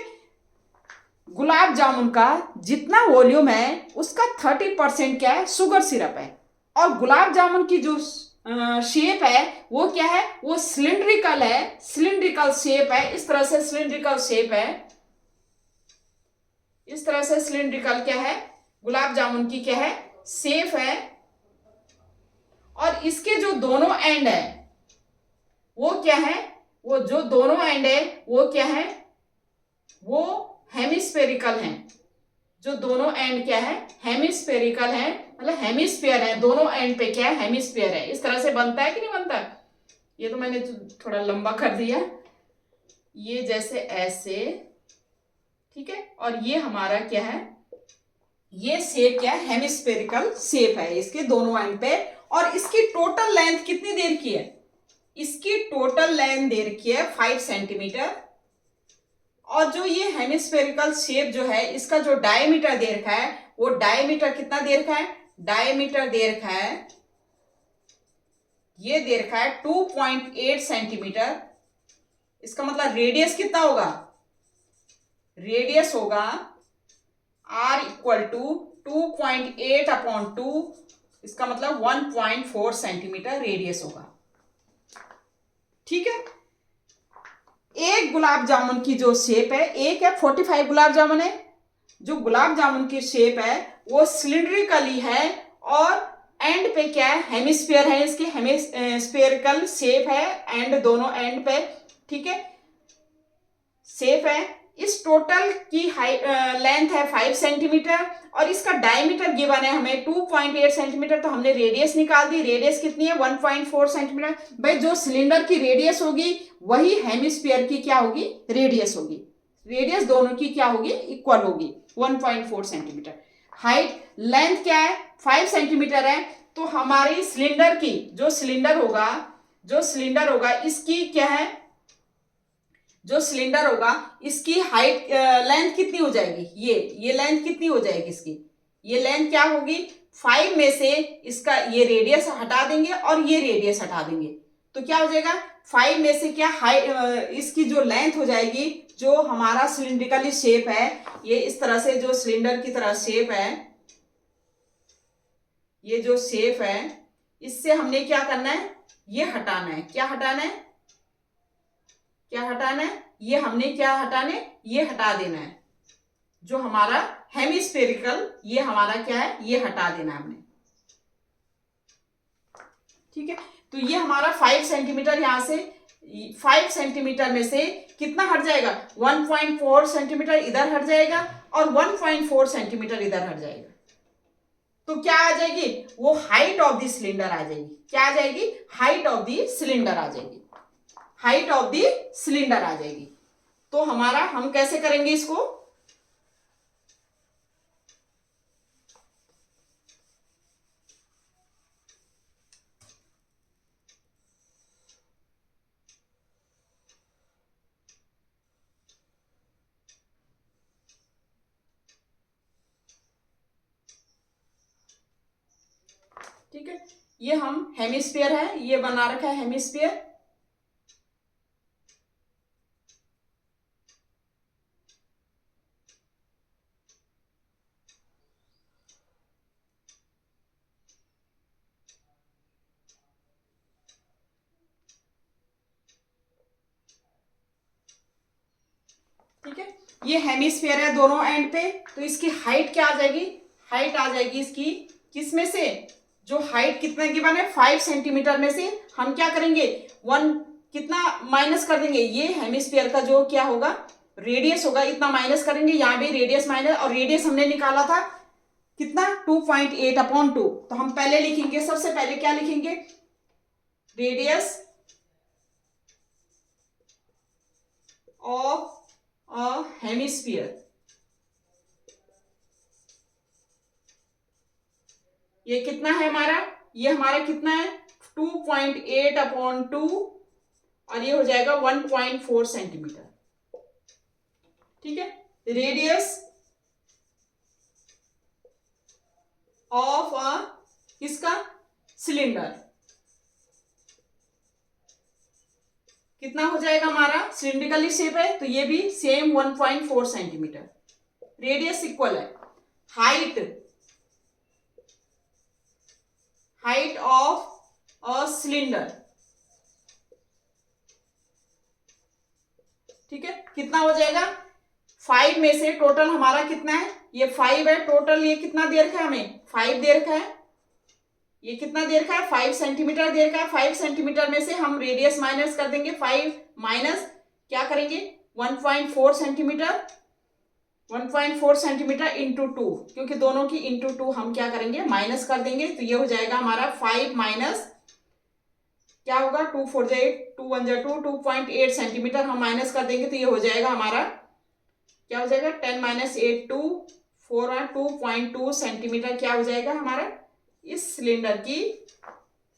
गुलाब जामुन का जितना वॉल्यूम है उसका 30% क्या है शुगर सिरप है। और गुलाब जामुन की जो शेप है वो क्या है, वो सिलिंड्रिकल है, सिलिंड्रिकल शेप है, इस तरह से सिलिंड्रिकल शेप है, इस तरह से सिलिंड्रिकल क्या है गुलाब जामुन की क्या है शेप है। और इसके जो दोनों एंड है वो क्या है, वो जो दोनों एंड है वो क्या है, वो हेमिस्फेरिकल है। जो दोनों एंड क्या है हेमिस्फेरिकल है, मतलब हेमिस्फीयर है, दोनों एंड पे क्या है हेमिस्फीयर है। इस तरह से बनता है कि नहीं बनता, ये तो मैंने थोड़ा लंबा कर दिया, ये जैसे ऐसे। ठीक है, और ये हमारा क्या है, ये शेप क्या है हेमिस्फेरिकल शेप है इसके दोनों एंड पे। और इसकी टोटल लेंथ कितनी देर की है, इसकी टोटल लेंथ दे रखी है 5 सेंटीमीटर। और जो ये हेमिस्फेरिकल शेप जो है इसका जो डायमीटर दे रखा है, वो डायमीटर कितना दे रखा है, डायमीटर दे रखा है, ये दे रखा है 2.8 सेंटीमीटर। इसका मतलब रेडियस कितना होगा, रेडियस होगा r इक्वल टू 2.8/2, इसका मतलब 1.4 सेंटीमीटर रेडियस होगा। ठीक है, एक गुलाब जामुन की जो शेप है, एक है 45 गुलाब जामुन है, जो गुलाब जामुन की शेप है वो सिलिंड्रिकली है, और एंड पे क्या है हेमिस्फीयर है, इसकी हेमिस्फेरिकल शेप है एंड दोनों एंड पे। ठीक है, शेप है। इस टोटल की लेंथ है 5 सेंटीमीटर, और इसका डायमीटर गिवन है हमें 2.8 सेंटीमीटर, तो हमने रेडियस निकाल दी, रेडियस कितनी है 1.4 सेंटीमीटर। भाई जो सिलेंडर की रेडियस होगी वही हेमिस्फीयर की क्या होगी रेडियस होगी, रेडियस दोनों की क्या होगी इक्वल होगी 1.4 सेंटीमीटर। हाइट लेंथ क्या है 5 सेंटीमीटर है, तो हमारी सिलेंडर की जो सिलेंडर होगा इसकी क्या है, जो सिलेंडर होगा इसकी हाइट लेंथ कितनी हो जाएगी, ये लेंथ कितनी हो जाएगी इसकी, ये लेंथ क्या होगी 5 में से इसका ये रेडियस हटा देंगे और ये रेडियस हटा देंगे, तो क्या हो जाएगा 5 में से क्या इसकी जो लेंथ हो जाएगी, जो हमारा सिलिंड्रिकली शेप है, ये इस तरह से जो सिलेंडर की तरह शेप है, ये जो शेप है इससे हमने क्या करना है, ये हटाना है। क्या हटाना है, क्या हटाना है, ये हमने क्या हटाना है, ये हटा देना है। जो हमारा हेमिस्फेरिकल ये हमारा क्या है, ये हटा देना है हमने। ठीक है, तो ये हमारा 5 सेंटीमीटर यहां से 5 सेंटीमीटर में से कितना हट जाएगा, 1.4 सेंटीमीटर इधर हट जाएगा और 1.4 सेंटीमीटर इधर हट जाएगा। तो क्या आ जाएगी, वो हाइट ऑफ द सिलेंडर आ जाएगी। क्या आ जाएगी, हाइट ऑफ द सिलेंडर आ जाएगी, हाइट ऑफ द सिलेंडर आ जाएगी। तो हमारा हम कैसे करेंगे इसको, ठीक है। ये हम हेमिस्फीयर है, ये बना रखा है हेमिस्फीयर। ठीक है, ये हेमिस्फीयर है दोनों एंड पे। तो इसकी हाइट क्या आ जाएगी, हाइट आ जाएगी इसकी किसमें से, जो हाइट कितना गिवन है 5 सेंटीमीटर में से हम क्या करेंगे, 1 कितना माइनस कर देंगे, ये हेमिस्फीयर का जो क्या होगा रेडियस होगा इतना माइनस करेंगे, यहाँ भी रेडियस माइनस, और रेडियस हमने निकाला था कितना 2.8/2। तो हम पहले लिखेंगे, सबसे पहले क्या लिखेंगे, रेडियस ऑफ अ हेमिस्फीयर, ये कितना है हमारा, ये हमारा कितना है 2.8/2 और ये हो जाएगा 1.4 सेंटीमीटर। ठीक है, रेडियस ऑफ अ किसका सिलेंडर कितना हो जाएगा हमारा, सिलिंड्रिकल शेप है तो ये भी सेम 1.4 सेंटीमीटर। रेडियस इक्वल है height, height of a cylinder, ठीक है, कितना हो जाएगा 5 में से टोटल हमारा कितना है, ये 5 है टोटल, ये कितना दे रखा है हमें 5 दे रखा है, ये कितना दे रखा है 5 सेंटीमीटर दे रखा है। 5 सेंटीमीटर में से हम रेडियस माइनस कर देंगे, 5 माइनस क्या करेंगे 1.4 सेंटीमीटर, 1.4 सेंटीमीटर इंटू 2, क्योंकि दोनों की इंटू 2 हम क्या करेंगे माइनस कर देंगे। तो ये हो जाएगा हमारा 5 माइनस क्या होगा 2 4 जा 8, 2 1 जा 2, 2.8 सेंटीमीटर हम माइनस कर देंगे। तो ये हो जाएगा हमारा क्या हो जाएगा 10 माइनस 8 2 4 2.2 सेंटीमीटर क्या हो जाएगा हमारा इस सिलेंडर की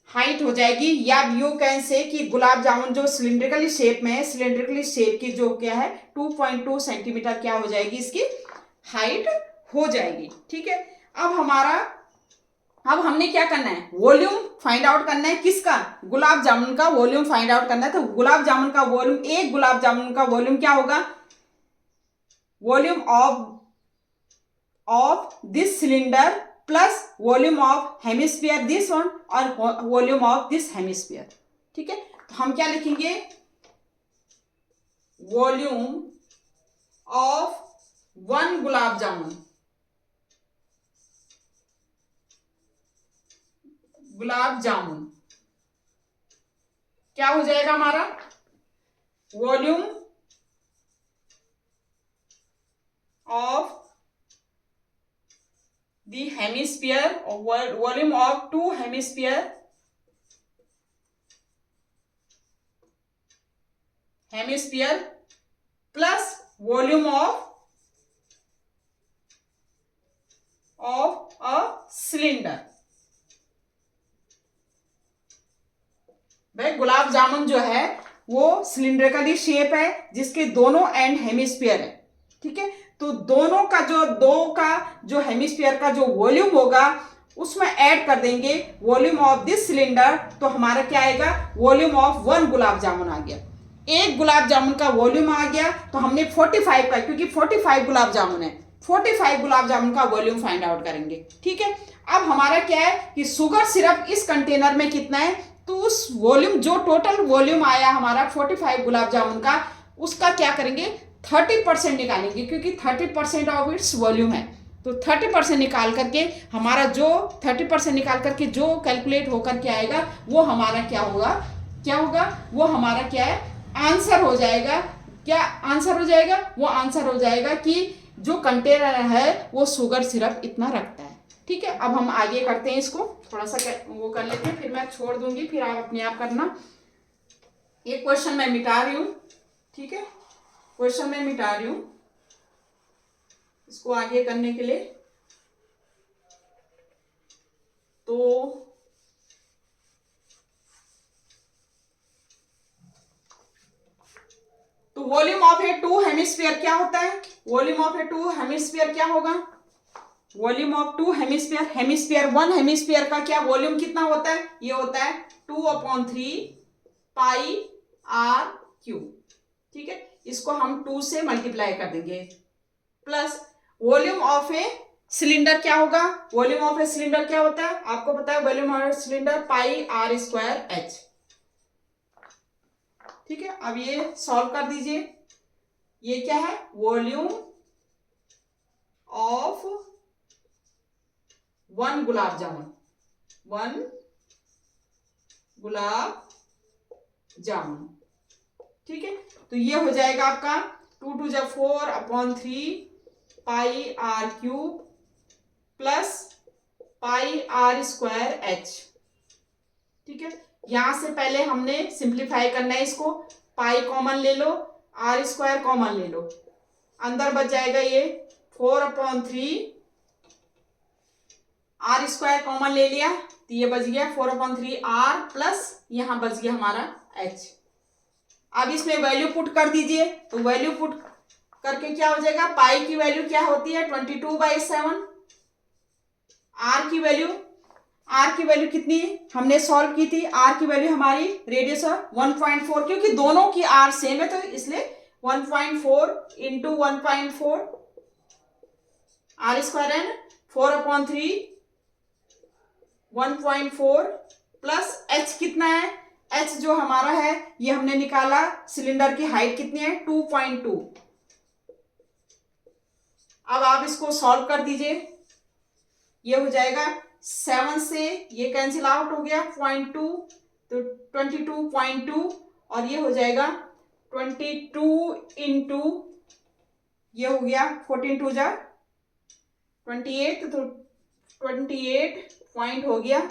हाइट हो जाएगी। या यू कैन से कि गुलाब जामुन जो सिलिंड्रिकली शेप में है, सिलिंड्रिकली शेप की जो क्या है 2.2 सेंटीमीटर क्या हो जाएगी इसकी हाइट हो जाएगी। ठीक है, अब हमने क्या करना है वॉल्यूम फाइंड आउट करना है, किसका गुलाब जामुन का वॉल्यूम फाइंड आउट करना है। तो गुलाब जामुन का वॉल्यूम, एक गुलाब जामुन का वॉल्यूम क्या होगा, volume of this cylinder plus volume of hemisphere this one और वॉल्यूम ऑफ दिस हेमिस्फीयर। ठीक है, तो हम क्या लिखेंगे वॉल्यूम ऑफ 1 गुलाब जामुन, गुलाब जामुन क्या हो जाएगा हमारा volume of the hemisphere or volume of 2 hemisphere plus volume of a cylinder। भाई गुलाब जामुन जो है वो सिलिंड्रिकली शेप है जिसके दोनों एंड हेमिस्फीयर है। ठीक है, तो दोनों का जो हेमिस्फीयर का जो वॉल्यूम होगा उसमें ऐड कर देंगे वॉल्यूम ऑफ दिस सिलेंडर। तो हमारा क्या आएगा वॉल्यूम ऑफ 1 गुलाब जामुन आ गया, एक गुलाब जामुन का वॉल्यूम आ गया। तो हमने 45 का, क्योंकि 45 गुलाब जामुन है, 45 गुलाब जामुन का वॉल्यूम फाइंड आउट करेंगे। ठीक है, अब हमारा क्या है कि शुगर सिरप इस कंटेनर में कितना है, तो उस वॉल्यूम जो टोटल वॉल्यूम आया हमारा 45 गुलाब जामुन का, उसका क्या करेंगे 30% निकालेंगे, क्योंकि 30% ऑफ इट्स वॉल्यूम है। तो 30% निकाल करके हमारा जो 30% निकाल करके जो कैलकुलेट होकर के आएगा वो हमारा क्या होगा क्या होगा, वो हमारा क्या है, आंसर हो जाएगा। क्या आंसर हो जाएगा, वो आंसर हो जाएगा कि जो कंटेनर है वो शुगर सिरप इतना रखता है। ठीक है, अब हम आगे करते हैं, इसको थोड़ा सा वो कर लेते हैं, फिर मैं छोड़ दूंगी, फिर आप अपने आप करना। ये क्वेश्चन मैं मिटा रही हूँ। ठीक है, क्वेश्चन मैं मिटा रही हूँ इसको आगे करने के लिए। तो volume of a two hemisphere क्या होता है, volume of a two hemisphere क्या होगा, volume of two hemisphere, hemisphere one hemisphere का क्या वॉल्यूम कितना होता है, ये होता है 2/3 पाई आर क्यू। ठीक है, इसको हम 2 से मल्टीप्लाई कर देंगे, plus volume of a cylinder क्या होगा, वॉल्यूम ऑफ ए सिलेंडर क्या होता है, आपको पता है volume of a cylinder pi r square h. ठीक है, अब ये सॉल्व कर दीजिए। ये क्या है, वॉल्यूम ऑफ 1 गुलाब जामुन, 1 गुलाब जामुन। ठीक है, तो ये हो जाएगा आपका 2 2 जा 4/3 pi r cube plus pi r square h. ठीक है, यहां से पहले हमने सिंप्लीफाई करना है इसको, पाई कॉमन ले लो, आर स्क्वायर कॉमन ले लो, अंदर बच जाएगा ये 4/3, आर स्क्वायर कॉमन ले लिया तो ये बच गया 4/3 आर प्लस यहां बच गया हमारा एच। अब इसमें वैल्यू पुट कर दीजिए, तो वैल्यू पुट करके क्या हो जाएगा, पाई की वैल्यू क्या होती है 22/7, आर की वैल्यू कितनी हमने सॉल्व की थी, आर की वैल्यू हमारी रेडियस 1.4, क्योंकि दोनों की आर सेम है तो इसलिए 1.4 into 1.4 r square and 4/3 1.4 plus h कितना है, एच जो हमारा है ये हमने निकाला, सिलेंडर की हाइट कितनी है 2.2। अब आप इसको सॉल्व कर दीजिए, ये हो जाएगा 7 से ये कैंसिल आउट हो गया 0.2 तो 22.2 और ये हो जाएगा 22 इंटू ये हो गया 14 2 जा 28 तो 28 पॉइंट हो गया,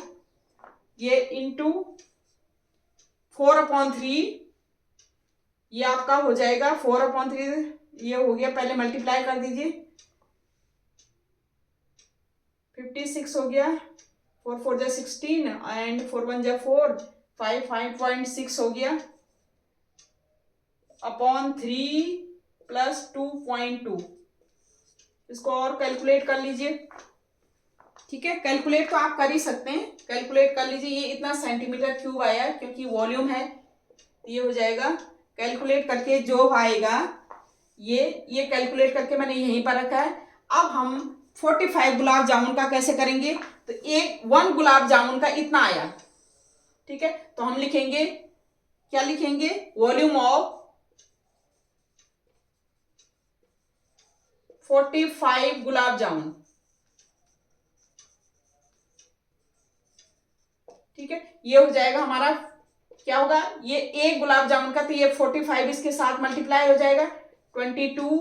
ये इंटू 4/3 ये आपका हो जाएगा 4/3, ये हो गया, पहले मल्टीप्लाई कर दीजिए 56 हो गया, 4 4 जा 16 एंड 4 1 जा 4 5.6 हो गया अपॉन 3 प्लस 2.2। इसको और कैलकुलेट कर लीजिए। ठीक है, कैलकुलेट तो आप कर ही सकते हैं, कैलकुलेट कर लीजिए। ये इतना सेंटीमीटर क्यूब आया क्योंकि वॉल्यूम है, ये हो जाएगा, कैलकुलेट करके जो आएगा ये कैलकुलेट करके मैंने यहीं पर रखा है। अब हम 45 गुलाब जामुन का कैसे करेंगे, तो 1 गुलाब जामुन का इतना आया। ठीक है, तो हम लिखेंगे, क्या लिखेंगे, वॉल्यूम ऑफ 45 गुलाब जामुन। ठीक है, ये हो जाएगा हमारा, क्या होगा, ये 1 गुलाब जामुन का, तो ये 45 इसके साथ मल्टीप्लाई हो जाएगा 22।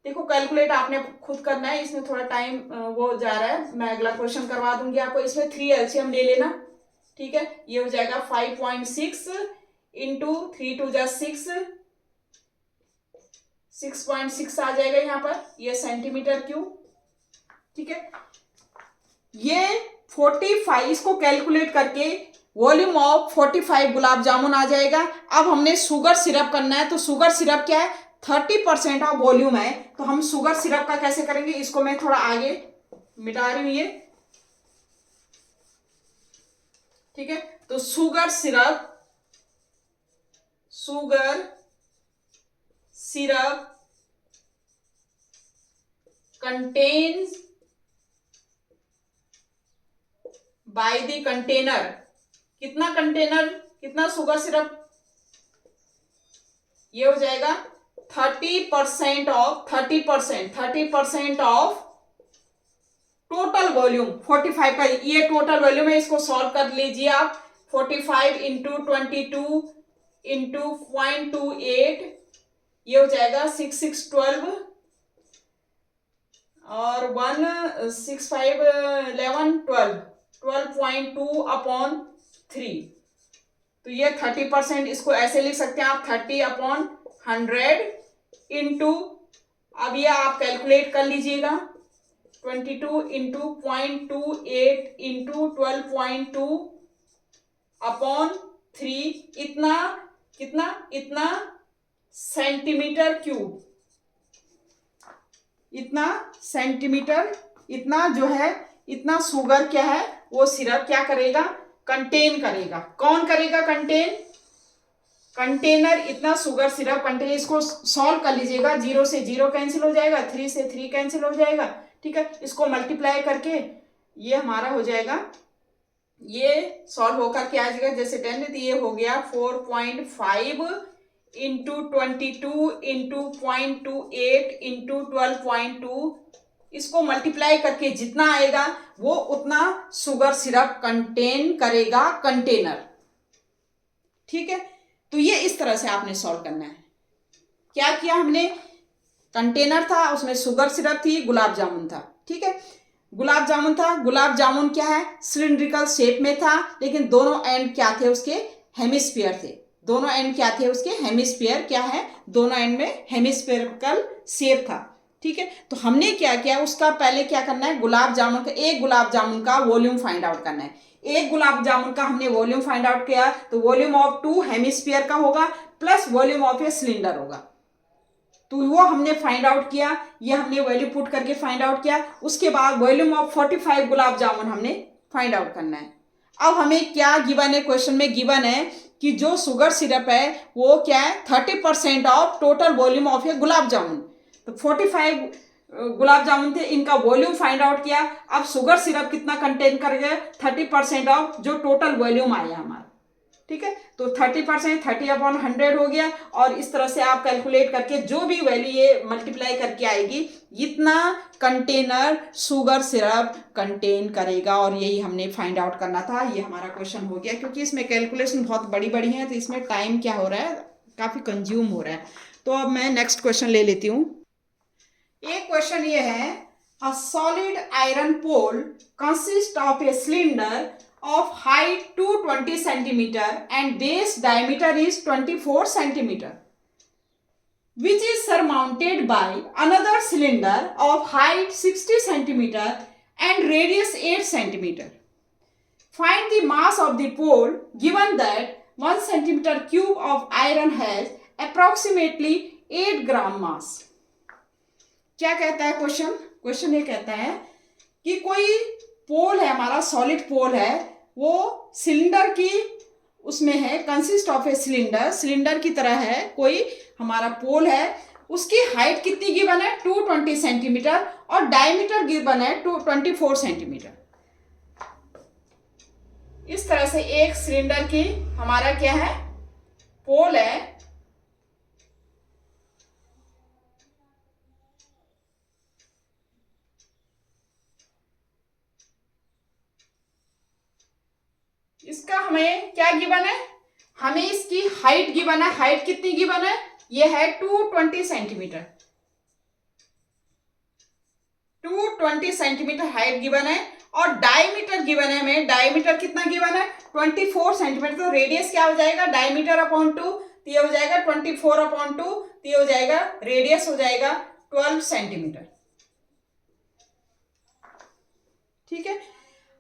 देखो कैलकुलेट आपने खुद करना है, इसमें थोड़ा टाइम वो जा रहा है, मैं अगला क्वेश्चन करवा दूंगी आपको। इसमें 3 एलसीएम ले लेना। ठीक है, ये हो जाएगा 5.6 इंटू 3 2 जा 6 6.6 आ जाएगा यहाँ पर, ये सेंटीमीटर क्यूब। ठीक है, ये 45 इसको कैलकुलेट करके वॉल्यूम ऑफ 45 गुलाब जामुन आ जाएगा। अब हमने शुगर सिरप करना है, तो शुगर सिरप क्या है 30% ऑफ वॉल्यूम है, तो हम शुगर सिरप का कैसे करेंगे, इसको मैं थोड़ा आगे मिटा रही हूं ये। ठीक है, तो sugar syrup contains by the container, कितना कंटेनर, कितना शुगर सिरप, ये हो जाएगा 30% ऑफ टोटल वॉल्यूम 45 का, ये टोटल वॉल्यूम है, इसको सॉल्व कर लीजिए आप। 45 इंटू 22 इंटू 0.28, ये हो जाएगा 6 6 12 और 1 6 5 11 12, 12.2 अपॉन 3। तो ये 30%, इसको ऐसे लिख सकते हैं आप 30/100 इंटू, अब ये आप कैलकुलेट कर लीजिएगा, 22 इंटू 0.28 इंटू 12.2 अपॉन 3, इतना कितना, इतना सेंटीमीटर क्यूब, इतना सेंटीमीटर, इतना जो है, इतना शुगर क्या है वो सिरप क्या करेगा, कंटेन करेगा। कौन करेगा कंटेन? कंटेनर इतना शुगर सिरप कंटेन। इसको सॉल्व कर लीजिएगा, 0 से 0 कैंसिल हो जाएगा, 3 से 3 कैंसिल हो जाएगा, ठीक है। इसको मल्टीप्लाई करके ये हमारा हो जाएगा, ये सॉल्व होकर के आ जाएगा, जैसे 10 है तो ये हो गया 4.5 इंटू 22 इंटू 0.28 इंटू 12.2, इसको मल्टीप्लाई करके जितना आएगा वो उतना शुगर सिरप कंटेन करेगा कंटेनर, ठीक है। तो ये इस तरह से आपने सॉल्व करना है। क्या किया हमने, कंटेनर था, उसमें शुगर सिरप थी, गुलाब जामुन था, ठीक है। गुलाब जामुन था, गुलाब जामुन क्या है, सिलिंड्रिकल शेप में था, लेकिन दोनों एंड क्या थे उसके, हेमिस्फीयर थे। दोनों एंड क्या थे उसके, हेमिस्फीयर क्या है, दोनों एंड में हेमिस्फीरिकल शेप था, ठीक है। तो हमने क्या किया, उसका पहले क्या करना है, गुलाब जामुन का, एक गुलाब जामुन का वॉल्यूम फाइंड आउट करना है। एक गुलाब जामुन का हमने वॉल्यूम फाइंड आउट किया, तो वॉल्यूम ऑफ 2 हेमिस्फीयर का होगा plus volume of a cylinder होगा, तो वो हमने फाइंड आउट किया, ये हमने वैल्यू पुट करके फाइंड आउट किया। उसके बाद वॉल्यूम ऑफ 45 गुलाब जामुन हमने फाइंड आउट करना है। अब हमें क्या गिवन है, क्वेश्चन में गिवन है कि जो शुगर सिरप है वो क्या है, 30% ऑफ टोटल वॉल्यूम ऑफ ए गुलाब जामुन। तो 45 गुलाब जामुन थे, इनका वॉल्यूम फाइंड आउट किया। अब शुगर सिरप कितना कंटेन करेगा, 30% ऑफ जो टोटल वॉल्यूम आया हमारा, ठीक है। तो 30%, 30/100 हो गया, और इस तरह से आप कैलकुलेट करके जो भी वैल्यू ये मल्टीप्लाई करके आएगी, इतना कंटेनर शुगर सिरप कंटेन करेगा, और यही हमने फाइंड आउट करना था। ये हमारा क्वेश्चन हो गया, क्योंकि इसमें कैलकुलेशन बहुत बड़ी बड़ी है, तो इसमें टाइम क्या हो रहा है, काफ़ी कंज्यूम हो रहा है। तो अब मैं नेक्स्ट क्वेश्चन ले लेती हूँ। एक क्वेश्चन ये है, a solid iron pole consist of a cylinder of height 220 centimeter and base diameter is 24 centimeter, which is surmounted by another cylinder of height 60 centimeter and radius 8 centimeter. Find the mass of the pole given that 1 centimeter cube of iron has approximately 8 gram mass. क्या कहता है question? Question ये कहता है कि कोई पोल है, हमारा सॉलिड पोल है, वो सिलेंडर की उसमें है, consist of a cylinder, cylinder की तरह है, कोई हमारा पोल है, उसकी हाइट कितनी गिवन है, 220 सेंटीमीटर, और डायमीटर गिवन है 24 सेंटीमीटर। इस तरह से एक सिलेंडर की हमारा क्या है, पोल है, इसका हमें क्या गिवन है, हमें इसकी हाइट गिवन है। हाइट कितनी गिवन है, ये है 220 सेंटीमीटर, 220 सेंटीमीटर हाइट गिवन है, और डायमीटर गिवन है हमें, डायमीटर कितना गिवन है, 24 सेंटीमीटर। तो रेडियस क्या हो जाएगा, डायमीटर अपॉन 2, तो ये हो जाएगा 24/2, तो ये हो जाएगा, रेडियस हो जाएगा 12 सेंटीमीटर, ठीक है।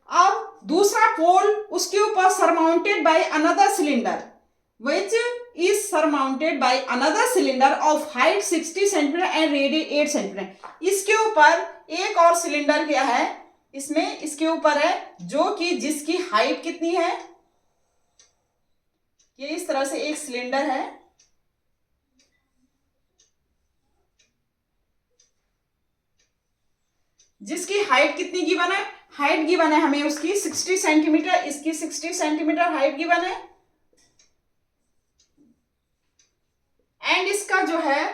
अब दूसरा पोल, उसके ऊपर surmounted by another cylinder which is surmounted by another cylinder of height 60 centimeter and radius 8 centimeter. इसके ऊपर एक और सिलेंडर क्या है, इसमें इसके ऊपर है, जो कि जिसकी हाइट कितनी है, ये इस तरह से एक सिलेंडर है, जिसकी हाइट कितनी गिवन है, हाइट गिवन है हमें उसकी 60 सेंटीमीटर, इसकी 60 सेंटीमीटर हाइट गिवन है, एंड इसका जो है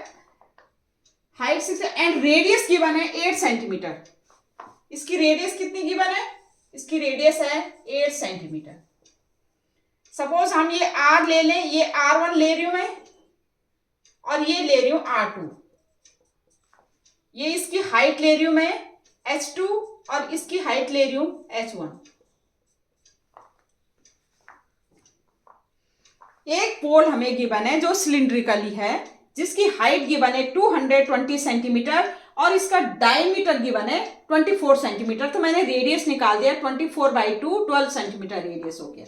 हाइट 6 एंड रेडियस गिवन है 8 सेंटीमीटर। इसकी रेडियस कितनी गिवन है, इसकी रेडियस है 8 सेंटीमीटर। सपोज हम ये R ले लें, ये R1 ले रही हूं मैं और ये ले रही हूं R2, ये इसकी हाइट ले रही हूं मैं H2 और इसकी हाइट ले रही हूं H1। एक पोल हमें गिवन है जो सिलिंड्रिकली है, जिसकी हाइट गिवन है 220 सेंटीमीटर और इसका डायमीटर गिवन है 24 सेंटीमीटर। तो मैंने रेडियस निकाल दिया, 24/2 12 सेंटीमीटर रेडियस हो गया।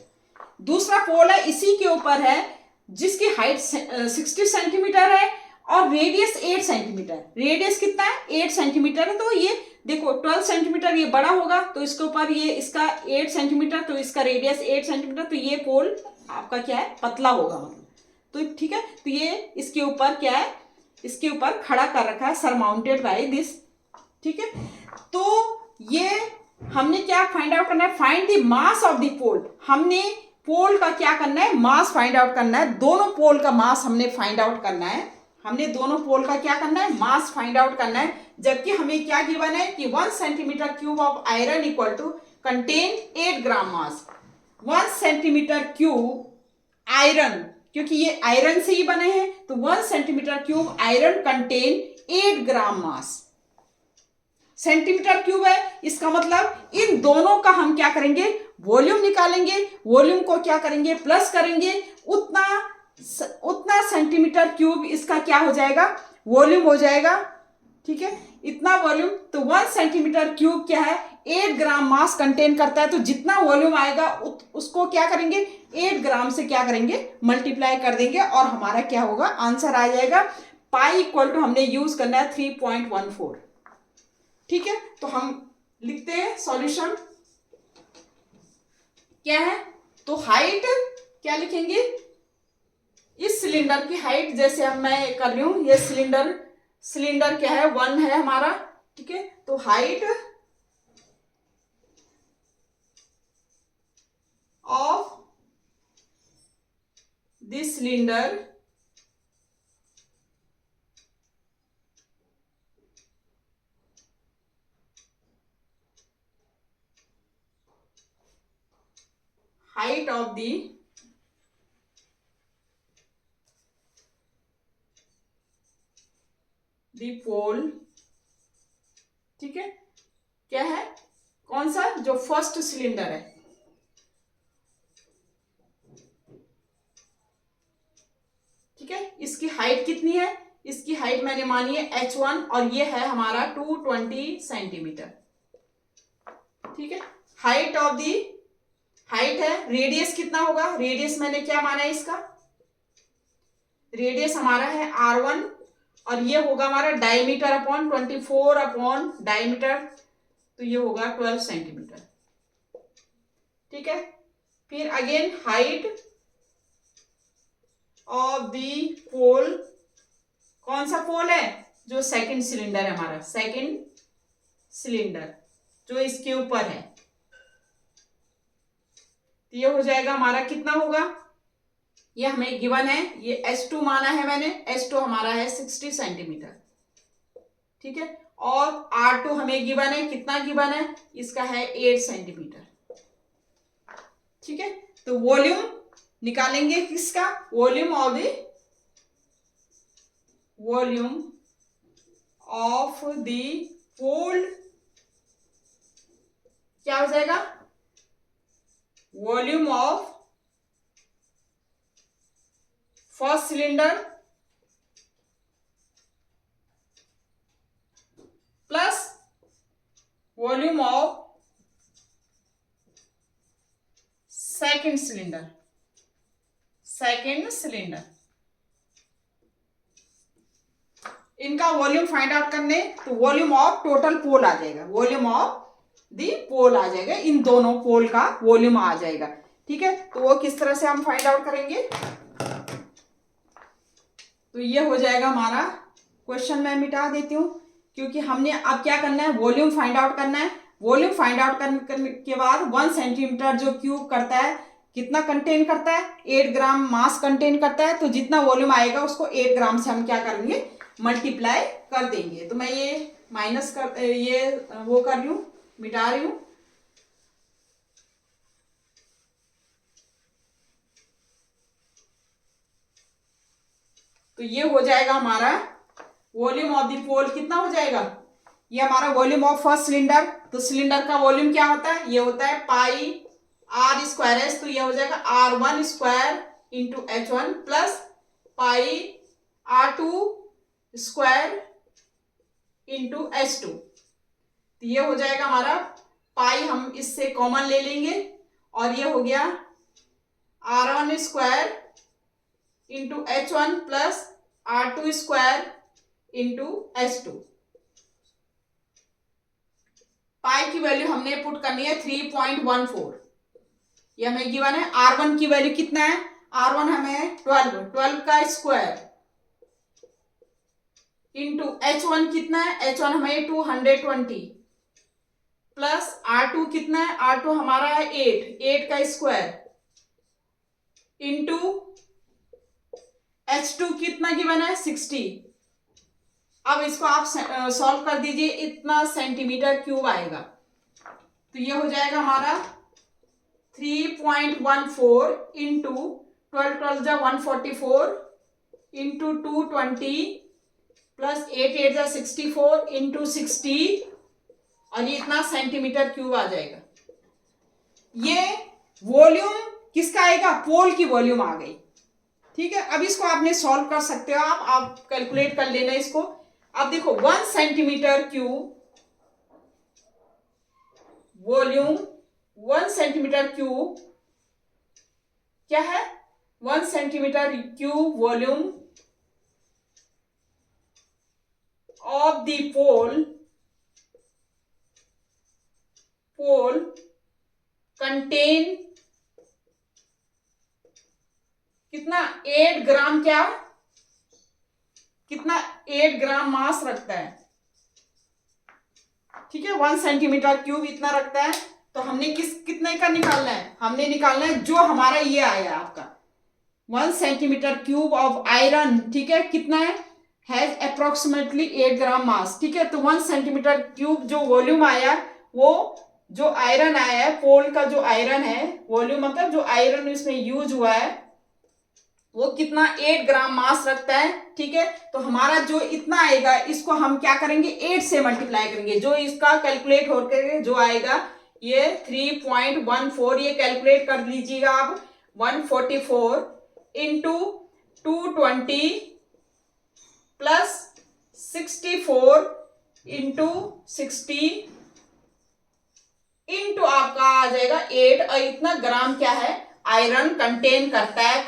दूसरा पोल है, इसी के ऊपर है, जिसकी हाइट 60 सेंटीमीटर है और रेडियस 8 सेंटीमीटर। रेडियस कितना है? 8 सेंटीमीटर है। तो ये देखो 12 सेंटीमीटर ये बड़ा होगा, तो इसके ऊपर ये इसका 8 सेंटीमीटर, तो इसका रेडियस 8 सेंटीमीटर, तो ये पोल आपका क्या है? पतला होगा मतलब। तो ठीक है, तो ये इसके ऊपर क्या है? इसके ऊपर खड़ा कर रखा है, सरमाउंटेड बाय दिस। ठीक है, तो ये हमने क्या फाइंड आउट करना है? Find the mass of the pole. हमने पोल का क्या करना है? मास फाइंड आउट करना है। दोनों पोल का मास हमने फाइंड आउट करना है। हमने दोनों पोल का क्या करना है? मास फाइंड आउट करना है। जबकि हमें क्या गिवन है कि 1 centimetre cube of iron equal to contain 8 gram mass. 1 centimetre cube iron, क्योंकि ये आयरन से ही बने हैं, तो 1 centimetre cube iron contain 8 gram mass. Centimetre cube है, इसका मतलब इन दोनों का हम क्या करेंगे? वॉल्यूम निकालेंगे। वॉल्यूम को क्या करेंगे? प्लस करेंगे। उतना सेंटीमीटर क्यूब इसका क्या हो जाएगा? वॉल्यूम हो जाएगा। ठीक है, इतना वॉल्यूम। तो 1 सेंटीमीटर क्यूब क्या है? 8 ग्राम मास कंटेन करता है। तो जितना वॉल्यूम आएगा उसको क्या करेंगे? 8 ग्राम से क्या करेंगे? मल्टीप्लाई कर देंगे और हमारा क्या होगा? आंसर आ जाएगा। पाई इक्वल टू हमने यूज करना है 3.14। ठीक है, तो हम लिखते हैं सॉल्यूशन क्या है। तो हाइट क्या लिखेंगे? इस सिलेंडर की हाइट, जैसे अब मैं कर रही हूं, ये सिलेंडर क्या है? 1 है हमारा। ठीक है, तो height of this cylinder height of the pole। ठीक है, क्या है? कौन सा? जो फर्स्ट सिलेंडर है। ठीक है, इसकी हाइट कितनी है? इसकी हाइट मैंने मानी है H1 और ये है हमारा 220 सेंटीमीटर। ठीक है, हाइट ऑफ दी, हाइट है। रेडियस कितना होगा? रेडियस मैंने क्या माना है? इसका रेडियस हमारा है R1 और ये होगा हमारा डायमीटर अपॉन 24 अपॉन डायमीटर, तो ये होगा 12 सेंटीमीटर। ठीक है, फिर अगेन हाइट ऑफ दी पोल। कौन सा पोल है? जो सेकंड सिलेंडर है हमारा, सेकंड सिलेंडर जो इसके ऊपर है। तो ये हो जाएगा हमारा, कितना होगा? ये हमें गिवन है, ये H2 माना है मैंने। H2 हमारा है 60 सेंटीमीटर। ठीक है, और R2 हमें गिवन है, कितना गिवन है? इसका है 8 सेंटीमीटर। ठीक है, तो वॉल्यूम निकालेंगे किसका? वॉल्यूम ऑफ द पोल क्या हो जाएगा? Volume of first cylinder plus volume of second cylinder. इनका वॉल्यूम फाइंड आउट करने, तो वॉल्यूम ऑफ टोटल पोल आ जाएगा। वॉल्यूम ऑफ दी पोल आ जाएगा, इन दोनों पोल का वॉल्यूम आ जाएगा। ठीक है, तो वो किस तरह से हम फाइंड आउट करेंगे? तो ये हो जाएगा हमारा क्वेश्चन, मैं मिटा देती हूँ, क्योंकि हमने अब क्या करना है? वॉल्यूम फाइंड आउट करना है। वॉल्यूम फाइंड आउट करने के बाद 1 सेंटीमीटर जो क्यूब करता है, कितना कंटेन करता है? 8 ग्राम मास कंटेन करता है। तो जितना वॉल्यूम आएगा उसको 8 ग्राम से हम क्या करेंगे? मल्टीप्लाई कर देंगे। तो मैं ये माइनस कर, ये वो कर रही हूँ, मिटा रही हूँ। ये हो जाएगा हमारा वॉल्यूम ऑफ द पोल। कितना हो जाएगा? ये हमारा वॉल्यूम ऑफ फर्स्ट सिलेंडर। तो सिलेंडर का वॉल्यूम क्या होता है? ये होता है पाई आर स्क्वायर एस। तो ये हो जाएगा R1 square into H1 plus pi R2 square into H2। तो ये हो जाएगा हमारा पाई, हम इससे कॉमन ले लेंगे और ये हो गया R1 square into H1 plus R2 square into H2। पाई की वैल्यू हमने पुट करनी है 3.14। ये हमें गिवन है। R1 की वैल्यू कितना है? R1 हमें 12 का स्क्वायर इंटू H1 कितना है? H1 हमें 220 प्लस R2 कितना है? R2 हमारा है 8 का स्क्वायर इंटू H2 कितना गिवन है? 60। अब इसको आप सॉल्व कर दीजिए, इतना सेंटीमीटर क्यूब आएगा। तो ये हो जाएगा हमारा 3.14 इंटू 12 जा 144 इंटू 220 प्लस 8 जा 64 इंटू 60 और ये इतना सेंटीमीटर क्यूब आ जाएगा। ये वॉल्यूम किसका आएगा? पोल की वॉल्यूम आ गई। ठीक है, अब इसको आपने सॉल्व कर सकते हो, आप कैलकुलेट कर लेना इसको। अब देखो 1 centimetre cube volume, 1 centimetre cube क्या है? 1 centimetre cube volume of the pole contain कितना? 8 ग्राम। क्या कितना? 8 ग्राम मास रखता है। ठीक है, 1 सेंटीमीटर क्यूब इतना रखता है। तो हमने कितने का निकालना है? हमने निकालना है जो हमारा ये आया आपका 1 सेंटीमीटर क्यूब ऑफ आयरन। ठीक है, कितना है? हैज अप्रोक्सीमेटली 8 ग्राम मास। ठीक है, तो 1 सेंटीमीटर क्यूब जो वॉल्यूम आया, वो जो आयरन आया है, पोल का जो आयरन है, वॉल्यूम मतलब जो आयरन इसमें यूज हुआ है, वो कितना? 8 ग्राम मास रखता है। ठीक है, तो हमारा जो इतना आएगा इसको हम क्या करेंगे? 8 से मल्टीप्लाई करेंगे। जो इसका कैलकुलेट होकर जो आएगा ये 3.14, ये कैलकुलेट कर लीजिएगा आप। 144 इंटू 220 प्लस 64 इंटू 60 इंटू आपका आ जाएगा 8। और इतना ग्राम क्या है? आयरन कंटेन करता है।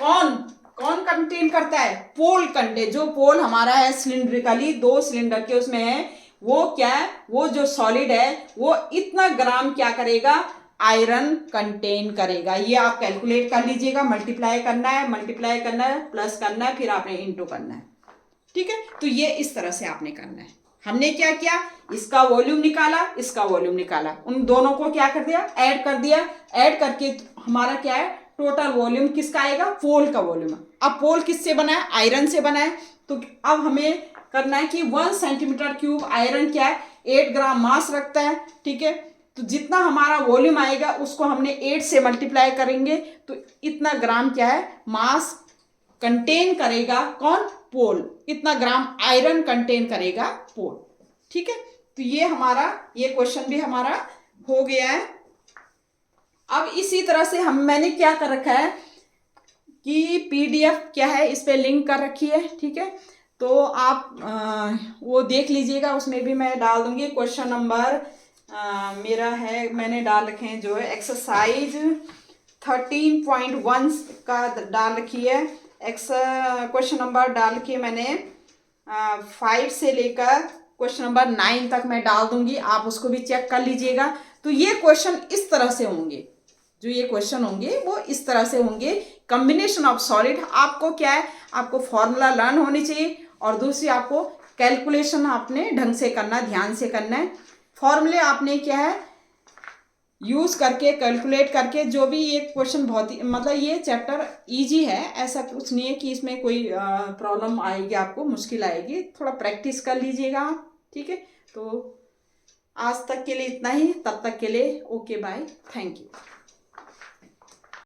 कौन कंटेन करता है? पोल कंटेन। जो पोल हमारा है सिलिंड्रिकली 2 सिलेंडर के उसमें है, वो क्या है? वो जो सॉलिड है वो इतना ग्राम क्या करेगा? आयरन कंटेन करेगा। ये आप कैलकुलेट कर लीजिएगा। मल्टीप्लाई करना है, प्लस करना है, फिर आपने इंटू करना है। ठीक है, तो ये इस तरह से आपने करना है। हमने क्या किया? इसका वॉल्यूम निकाला, इसका वॉल्यूम निकाला, उन दोनों को क्या कर दिया? ऐड कर दिया। ऐड करके हमारा क्या है? टोटल वॉल्यूम किसका आएगा? पोल का वॉल्यूम। अब पोल किससे बना है? आयरन से बना है। तो अब हमें करना है कि 1 सेंटीमीटर क्यूब आयरन क्या है? 8 ग्राम मास रखता है। ठीक है, तो जितना हमारा वॉल्यूम आएगा उसको हमने 8 से मल्टीप्लाई करेंगे, तो इतना ग्राम क्या है? मास कंटेन करेगा। कौन? पोल। इतना ग्राम आयरन कंटेन करेगा पोल। ठीक है, तो ये क्वेश्चन भी हमारा हो गया है। अब इसी तरह से मैंने क्या कर रखा है कि PDF क्या है, इस पे लिंक कर रखी है। ठीक है, तो आप वो देख लीजिएगा, उसमें भी मैं डाल दूंगी। क्वेश्चन नंबर मेरा है, मैंने डाल रखे हैं जो है एक्सरसाइज 13.1 का डाल रखी है। क्वेश्चन नंबर डाल के मैंने 5 से लेकर क्वेश्चन नंबर 9 तक मैं डाल दूंगी, आप उसको भी चेक कर लीजिएगा। तो ये क्वेश्चन इस तरह से होंगे, जो ये क्वेश्चन होंगे वो इस तरह से होंगे। कॉम्बिनेशन ऑफ सॉलिड, आपको क्या है? आपको फॉर्मूला लर्न होनी चाहिए, और दूसरी आपको कैलकुलेशन आपने ढंग से करना, ध्यान से करना है। फॉर्मूले आपने क्या है? यूज करके, कैलकुलेट करके, जो भी ये क्वेश्चन बहुत ही मतलब ये चैप्टर इजी है, ऐसा कुछ नहीं है कि इसमें कोई प्रॉब्लम आएगी, आपको मुश्किल आएगी। थोड़ा प्रैक्टिस कर लीजिएगा आप। ठीक है, तो आज तक के लिए इतना ही। तब तक के लिए ओके, बाय, थैंक यू।